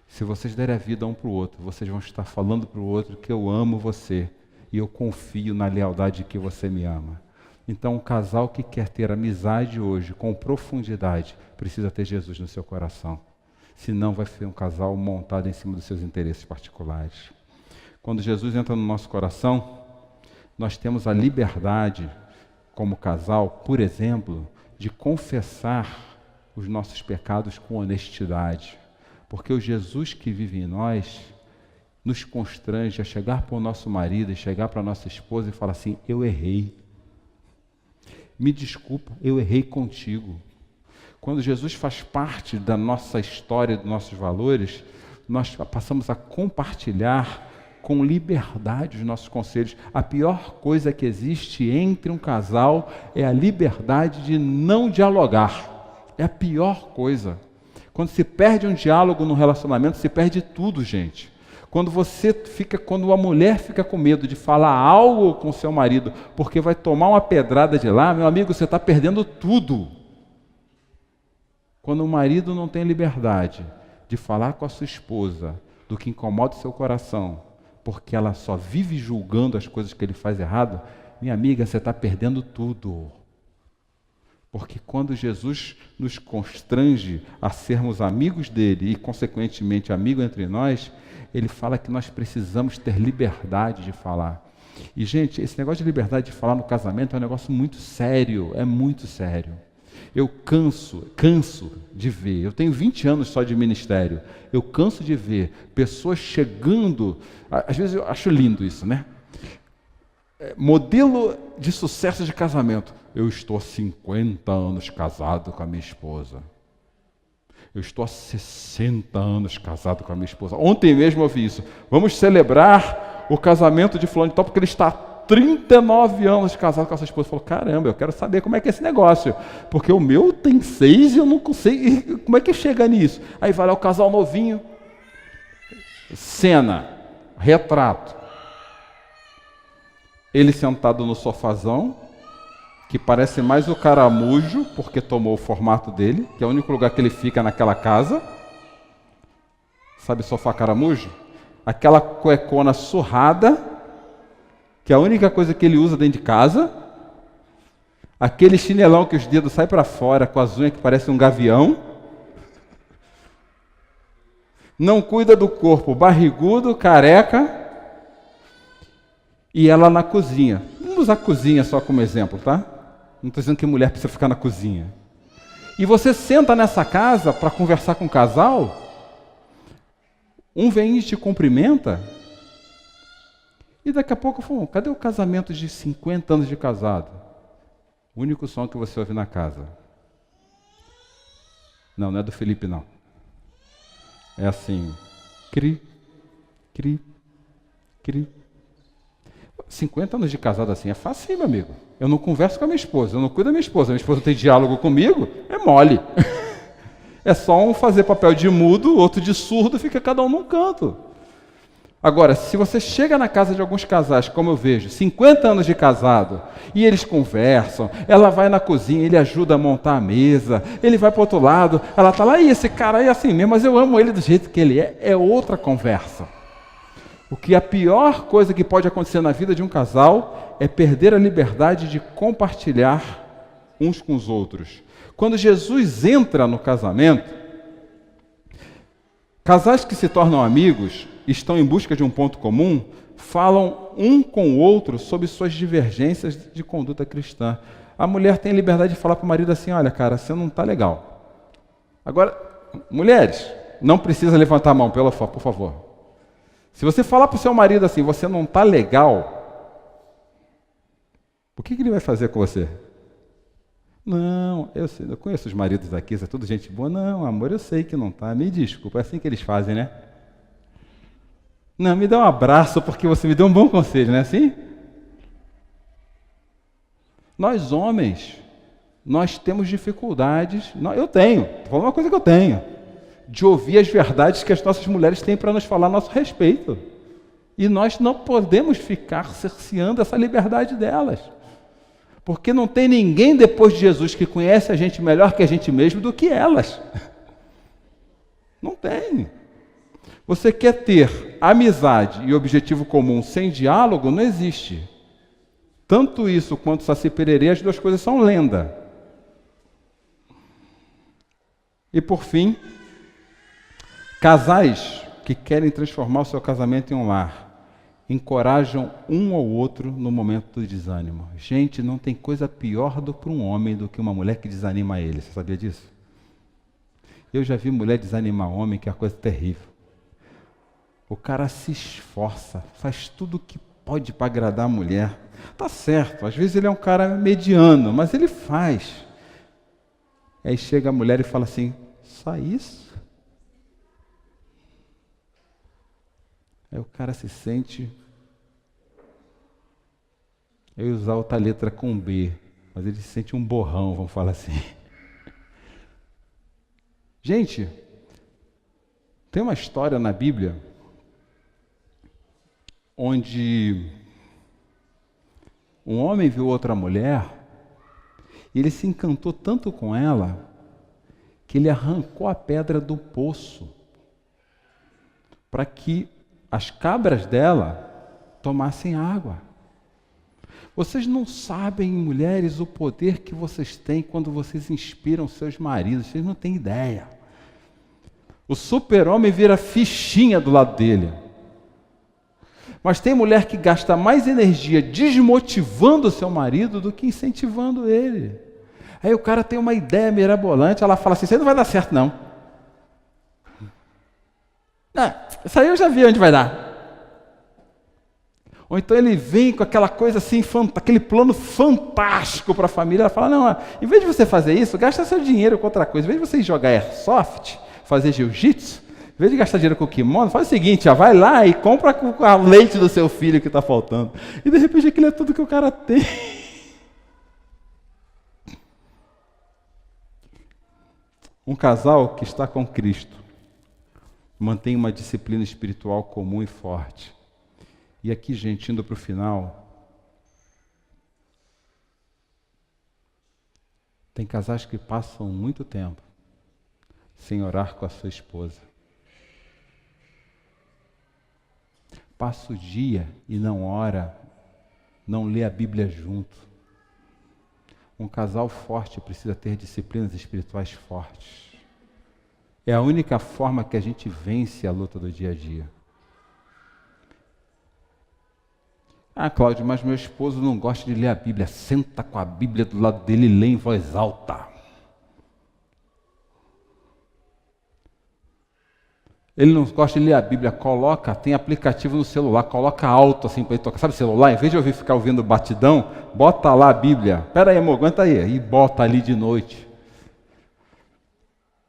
Speaker 1: Se vocês derem a vida um para o outro, vocês vão estar falando para o outro que eu amo você e eu confio na lealdade que você me ama. Então, um casal que quer ter amizade hoje com profundidade precisa ter Jesus no seu coração. Senão vai ser um casal montado em cima dos seus interesses particulares. Quando Jesus entra no nosso coração, nós temos a liberdade, como casal, por exemplo, de confessar os nossos pecados com honestidade. Porque o Jesus que vive em nós nos constrange a chegar para o nosso marido e chegar para a nossa esposa e falar assim, eu errei. Me desculpa, eu errei contigo. Quando Jesus faz parte da nossa história, dos nossos valores, nós passamos a compartilhar com liberdade os nossos conselhos. A pior coisa que existe entre um casal é a liberdade de não dialogar. É a pior coisa. Quando se perde um diálogo no relacionamento, se perde tudo, gente. Quando a mulher fica com medo de falar algo com seu marido, porque vai tomar uma pedrada de lá, meu amigo, você está perdendo tudo. Quando o marido não tem liberdade de falar com a sua esposa do que incomoda o seu coração, porque ela só vive julgando as coisas que ele faz errado, minha amiga, você está perdendo tudo. Porque quando Jesus nos constrange a sermos amigos dele e, consequentemente, amigo entre nós, ele fala que nós precisamos ter liberdade de falar. E, gente, esse negócio de liberdade de falar no casamento é um negócio muito sério, é muito sério. Eu canso de ver, eu tenho 20 anos só de ministério, eu canso de ver pessoas chegando, às vezes eu acho lindo isso, né? Modelo de sucesso de casamento. Eu estou há 50 anos casado com a minha esposa. Eu estou há 60 anos casado com a minha esposa. Ontem mesmo eu vi isso. Vamos celebrar o casamento de fulano de tal, porque ele está há 39 anos casado com a sua esposa. Falou, caramba, eu quero saber como é que é esse negócio. Porque o meu tem 6 e eu não sei como é que chega nisso. Aí vai lá o casal novinho. Cena, retrato. Ele sentado no sofazão, que parece mais o caramujo, porque tomou o formato dele, que é o único lugar que ele fica naquela casa. Sabe sofá caramujo? Aquela cuecona surrada, que é a única coisa que ele usa dentro de casa. Aquele chinelão que os dedos saem para fora, com as unhas que parecem um gavião. Não cuida do corpo, barrigudo, careca. E ela na cozinha. Vamos usar a cozinha só como exemplo, tá? Não estou dizendo que mulher precisa ficar na cozinha. E você senta nessa casa para conversar com o casal, um vem e te cumprimenta, e daqui a pouco, cadê o casamento de 50 anos de casado? O único som que você ouve na casa. Não é do Felipe, não. É assim, cri, cri, cri. 50 anos de casado assim é fácil, meu amigo. Eu não converso com a minha esposa, eu não cuido da minha esposa tem diálogo comigo, é mole. É só um fazer papel de mudo, outro de surdo, fica cada um num canto. Agora, se você chega na casa de alguns casais, como eu vejo, 50 anos de casado, e eles conversam, ela vai na cozinha, ele ajuda a montar a mesa, ele vai para o outro lado, ela está lá, e esse cara é assim mesmo, mas eu amo ele do jeito que ele é outra conversa. O que a pior coisa que pode acontecer na vida de um casal é perder a liberdade de compartilhar uns com os outros. Quando Jesus entra no casamento, casais que se tornam amigos, estão em busca de um ponto comum, falam um com o outro sobre suas divergências de conduta cristã. A mulher tem liberdade de falar para o marido assim, olha cara, você não está legal. Agora, mulheres, não precisa levantar a mão, por favor. Se você falar para o seu marido assim, você não está legal, o que ele vai fazer com você? Não, eu conheço os maridos daqui, é tudo gente boa. Não, amor, eu sei que não está, me desculpa, é assim que eles fazem, né? Não, me dá um abraço porque você me deu um bom conselho, não é assim? Nós homens, nós temos dificuldades, eu tenho, estou falando uma coisa que eu tenho, de ouvir as verdades que as nossas mulheres têm para nos falar a nosso respeito. E nós não podemos ficar cerceando essa liberdade delas. Porque não tem ninguém depois de Jesus que conhece a gente melhor que a gente mesmo do que elas. Não tem. Você quer ter amizade e objetivo comum sem diálogo? Não existe. Tanto isso quanto Saci Pererê, as duas coisas são lenda. E por fim, casais que querem transformar o seu casamento em um lar, encorajam um ao outro no momento do desânimo. Gente, não tem coisa pior para um homem do que uma mulher que desanima ele. Você sabia disso? Eu já vi mulher desanimar homem, que é uma coisa terrível. O cara se esforça, faz tudo o que pode para agradar a mulher. Tá certo, às vezes ele é um cara mediano, mas ele faz. Aí chega a mulher e fala assim, só isso? Aí o cara se sente... Eu ia usar outra letra com B, mas ele se sente um borrão, vamos falar assim. Gente, tem uma história na Bíblia onde um homem viu outra mulher e ele se encantou tanto com ela que ele arrancou a pedra do poço para que as cabras dela tomassem água. Vocês não sabem, mulheres, o poder que vocês têm quando vocês inspiram seus maridos. Vocês não têm ideia. O super-homem vira fichinha do lado dele. Mas tem mulher que gasta mais energia desmotivando o seu marido do que incentivando ele. Aí o cara tem uma ideia mirabolante, ela fala assim, isso aí não vai dar certo não. Isso aí eu já vi onde vai dar. Ou então ele vem com aquela coisa assim, aquele plano fantástico para a família. Ela fala, não, em vez de você fazer isso, gasta seu dinheiro com outra coisa. Em vez de você jogar airsoft, fazer jiu-jitsu, em vez de gastar dinheiro com kimono, faz o seguinte, vai lá e compra a leite do seu filho que está faltando. E de repente aquilo é tudo que o cara tem. Um casal que está com Cristo mantém uma disciplina espiritual comum e forte. E aqui, gente, indo para o final, tem casais que passam muito tempo sem orar com a sua esposa. Passa o dia e não ora, não lê a Bíblia junto. Um casal forte precisa ter disciplinas espirituais fortes. É a única forma que a gente vence a luta do dia a dia. Cláudio, mas meu esposo não gosta de ler a Bíblia. Senta com a Bíblia do lado dele e lê em voz alta. Ele não gosta de ler a Bíblia. Tem aplicativo no celular, coloca alto assim para ele tocar. Sabe o celular? Em vez de eu ficar ouvindo batidão, bota lá a Bíblia. Espera aí, amor, aguenta aí. E bota ali de noite.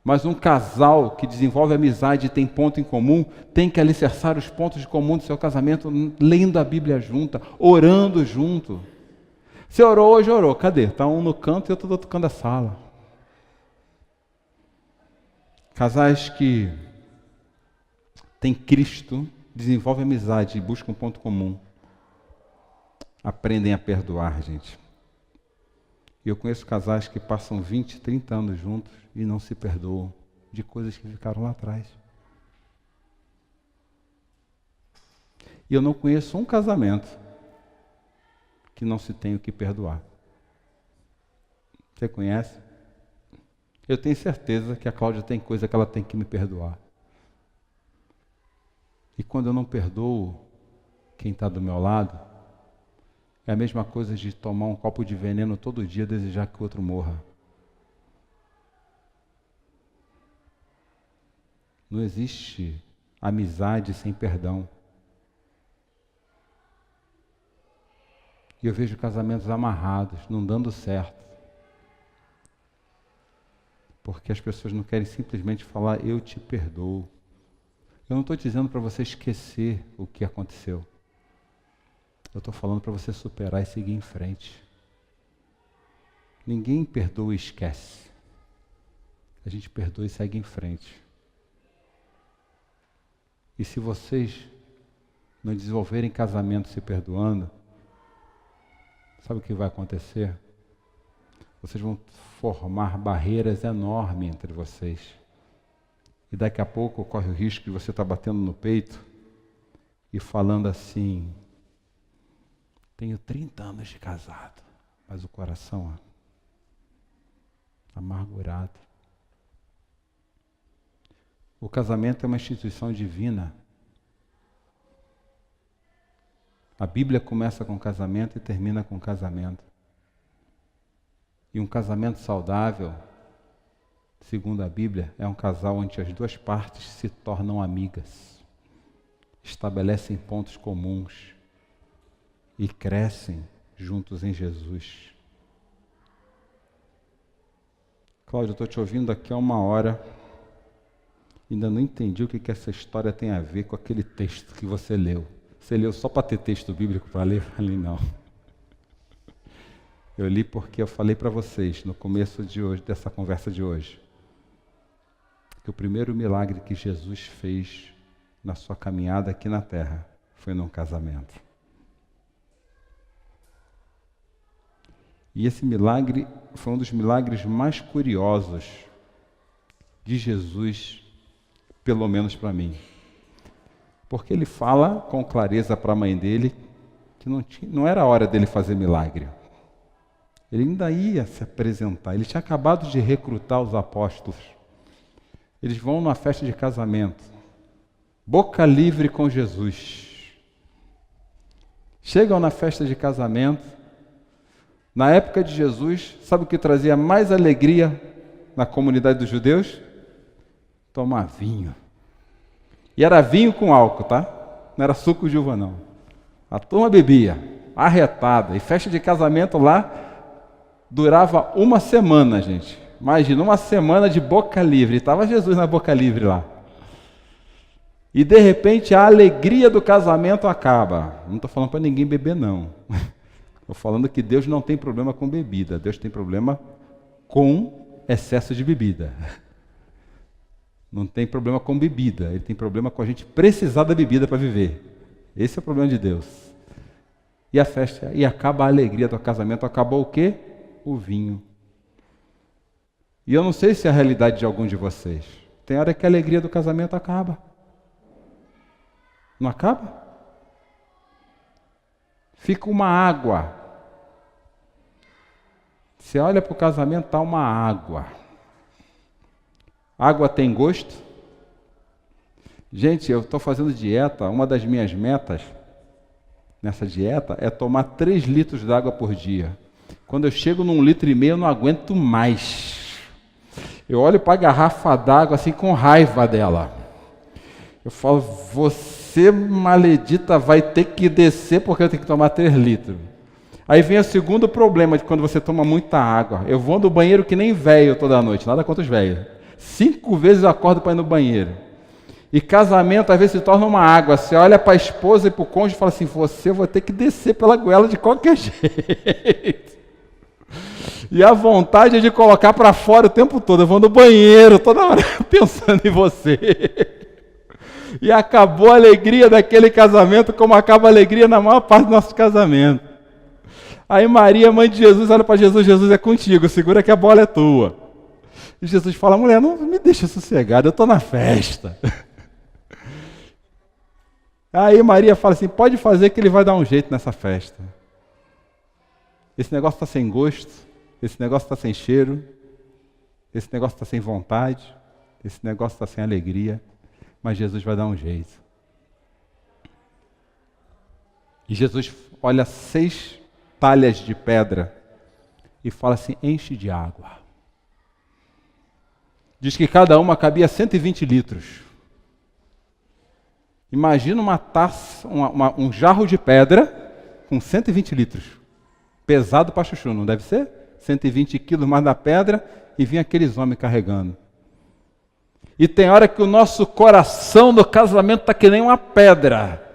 Speaker 1: Mas um casal que desenvolve amizade e tem ponto em comum, tem que alicerçar os pontos de comum do seu casamento, lendo a Bíblia junta, orando junto. Você orou hoje, orou. Cadê? Está um no canto e outro do outro canto da sala. Casais que têm Cristo, desenvolvem amizade e buscam um ponto comum. Aprendem a perdoar, gente. E eu conheço casais que passam 20, 30 anos juntos e não se perdoam de coisas que ficaram lá atrás. E eu não conheço um casamento que não se tenha o que perdoar. Você conhece? Eu tenho certeza que a Cláudia tem coisa que ela tem que me perdoar. E quando eu não perdoo quem está do meu lado, é a mesma coisa de tomar um copo de veneno todo dia e desejar que o outro morra. Não existe amizade sem perdão. E eu vejo casamentos amarrados, não dando certo. Porque as pessoas não querem simplesmente falar, eu te perdoo. Eu não estou dizendo para você esquecer o que aconteceu. Eu estou falando para você superar e seguir em frente. Ninguém perdoa e esquece. A gente perdoa e segue em frente. E se vocês não desenvolverem casamento se perdoando, sabe o que vai acontecer? Vocês vão formar barreiras enormes entre vocês. E daqui a pouco corre o risco de você estar batendo no peito e falando assim, tenho 30 anos de casado, mas o coração amargurado. O casamento é uma instituição divina. A Bíblia começa com casamento e termina com casamento. E um casamento saudável, segundo a Bíblia, é um casal onde as duas partes se tornam amigas, estabelecem pontos comuns e crescem juntos em Jesus. Cláudio, eu estou te ouvindo aqui há 1 hora Ainda não entendi o que essa história tem a ver com aquele texto que você leu. Você leu só para ter texto bíblico para ler? Eu falei, não. Eu li porque eu falei para vocês no começo de hoje, dessa conversa de hoje, que o primeiro milagre que Jesus fez na sua caminhada aqui na terra foi num casamento. E esse milagre foi um dos milagres mais curiosos de Jesus, pelo menos para mim. Porque ele fala com clareza para a mãe dele que não era a hora dele fazer milagre. Ele ainda ia se apresentar. Ele tinha acabado de recrutar os apóstolos. Eles vão numa festa de casamento. Boca livre com Jesus. Chegam na festa de casamento. Na época de Jesus, sabe o que trazia mais alegria na comunidade dos judeus? Tomar vinho. E era vinho com álcool, tá? Não era suco de uva, não. A turma bebia, arretada. E festa de casamento lá durava uma semana, gente. Imagina, uma semana de boca livre. Estava Jesus na boca livre lá. E de repente a alegria do casamento acaba. Não estou falando para ninguém beber, não. Estou falando que Deus não tem problema com bebida. Deus tem problema com excesso de bebida. Não tem problema com bebida. Ele tem problema com a gente precisar da bebida para viver. Esse é o problema de Deus. E a festa, e acaba a alegria do casamento. Acabou o quê? O vinho. E eu não sei se é a realidade de algum de vocês. Tem hora que a alegria do casamento acaba. Não acaba? Fica uma água. Você olha para o casamento, está uma água. Água tem gosto? Gente, eu estou fazendo dieta. Uma das minhas metas nessa dieta é tomar 3 litros de água por dia. Quando eu chego num 1,5 litro, eu não aguento mais. Eu olho para a garrafa d'água assim com raiva dela. Eu falo, você maledita vai ter que descer porque eu tenho que tomar 3 litros. Aí vem o segundo problema de quando você toma muita água. Eu vou no banheiro que nem velho toda noite, nada contra os velhos. 5 vezes eu acordo para ir no banheiro. E casamento às vezes se torna uma água. Você olha para a esposa e para o cônjuge e fala assim, você vai ter que descer pela goela de qualquer jeito. E a vontade é de colocar para fora o tempo todo. Eu vou no banheiro toda hora pensando em você. E acabou a alegria daquele casamento como acaba a alegria na maior parte do nosso casamento. Aí Maria, mãe de Jesus, olha para Jesus, Jesus é contigo, segura que a bola é tua. E Jesus fala, mulher, não me deixa sossegado, eu estou na festa. Aí Maria fala assim, pode fazer que ele vai dar um jeito nessa festa. Esse negócio está sem gosto, esse negócio está sem cheiro, esse negócio está sem vontade, esse negócio está sem alegria, mas Jesus vai dar um jeito. E Jesus olha 6 talhas de pedra e fala assim, enche de água. Diz que cada uma cabia 120 litros. Imagina uma taça, um jarro de pedra com 120 litros. Pesado para chuchu, não deve ser? 120 quilos mais da pedra e vinha aqueles homens carregando. E tem hora que o nosso coração no casamento está que nem uma pedra.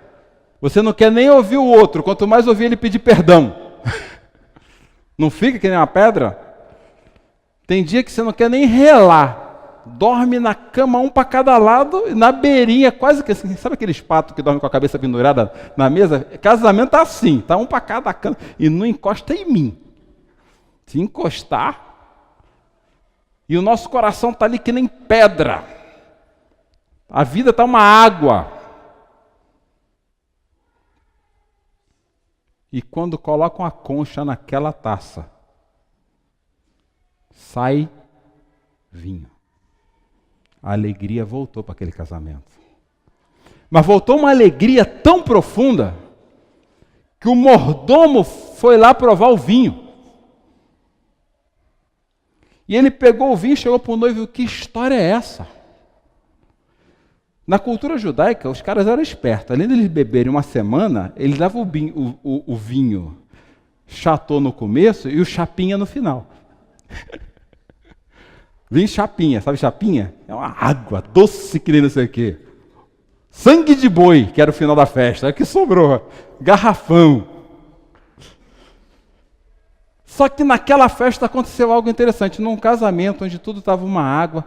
Speaker 1: Você não quer nem ouvir o outro, quanto mais ouvir ele pedir perdão. Não fica que nem uma pedra? Tem dia que você não quer nem relar. Dorme na cama, um para cada lado, na beirinha, quase que assim. Sabe aqueles patos que dormem com a cabeça pendurada na mesa? Casamento tá assim, tá um para cada cama. E não encosta em mim. Se encostar, e o nosso coração está ali que nem pedra. A vida está uma água. E quando colocam a concha naquela taça, sai vinho. A alegria voltou para aquele casamento. Mas voltou uma alegria tão profunda que o mordomo foi lá provar o vinho. E ele pegou o vinho e chegou para o noivo, que história é essa? Na cultura judaica, os caras eram espertos. Além de eles beberem uma semana, eles davam o vinho chateau no começo e o chapinha no final. Vem chapinha, sabe chapinha? É uma água doce que nem não sei o quê. Sangue de boi, que era o final da festa. É o que sobrou. Garrafão. Só que naquela festa aconteceu algo interessante. Num casamento onde tudo estava uma água,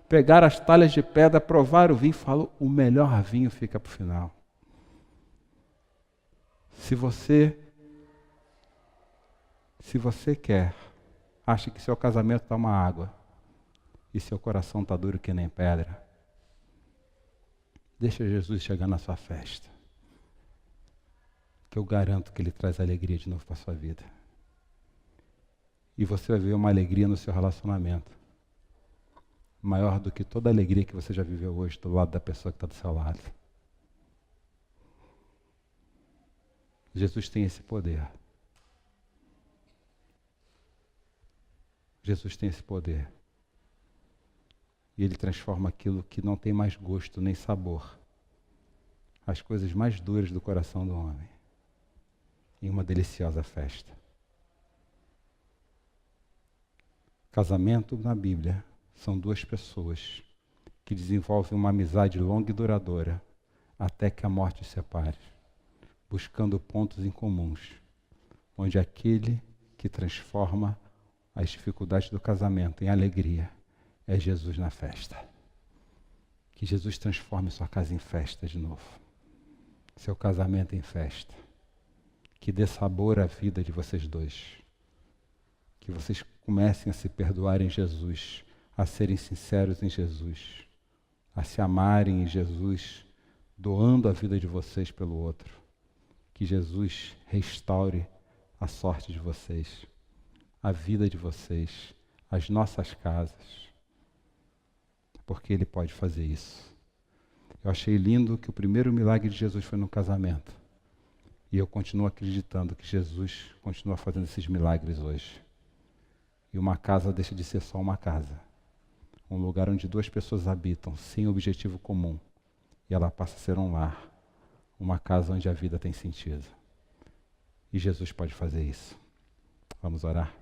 Speaker 1: pegaram as talhas de pedra, provaram o vinho e falaram, o melhor vinho fica para o final. Se você quer, acha que seu casamento está uma água e seu coração está duro que nem pedra, deixa Jesus chegar na sua festa, que eu garanto que Ele traz alegria de novo para a sua vida. E você vai ver uma alegria no seu relacionamento, maior do que toda a alegria que você já viveu hoje do lado da pessoa que está do seu lado. Jesus tem esse poder. Jesus tem esse poder. E Ele transforma aquilo que não tem mais gosto nem sabor, as coisas mais duras do coração do homem, em uma deliciosa festa. Casamento na Bíblia são duas pessoas que desenvolvem uma amizade longa e duradoura até que a morte os separe, buscando pontos em comuns, onde aquele que transforma as dificuldades do casamento em alegria é Jesus na festa. Que Jesus transforme sua casa em festa de novo, seu casamento em festa, que dê sabor à vida de vocês dois, que vocês comecem a se perdoar em Jesus, a serem sinceros em Jesus, a se amarem em Jesus, doando a vida de vocês pelo outro. Que Jesus restaure a sorte de vocês, a vida de vocês, as nossas casas, porque Ele pode fazer isso. Eu achei lindo que o primeiro milagre de Jesus foi no casamento, e eu continuo acreditando que Jesus continua fazendo esses milagres hoje. E uma casa deixa de ser só uma casa, um lugar onde duas pessoas habitam sem objetivo comum, e ela passa a ser um lar, uma casa onde a vida tem sentido. E Jesus pode fazer isso. Vamos orar?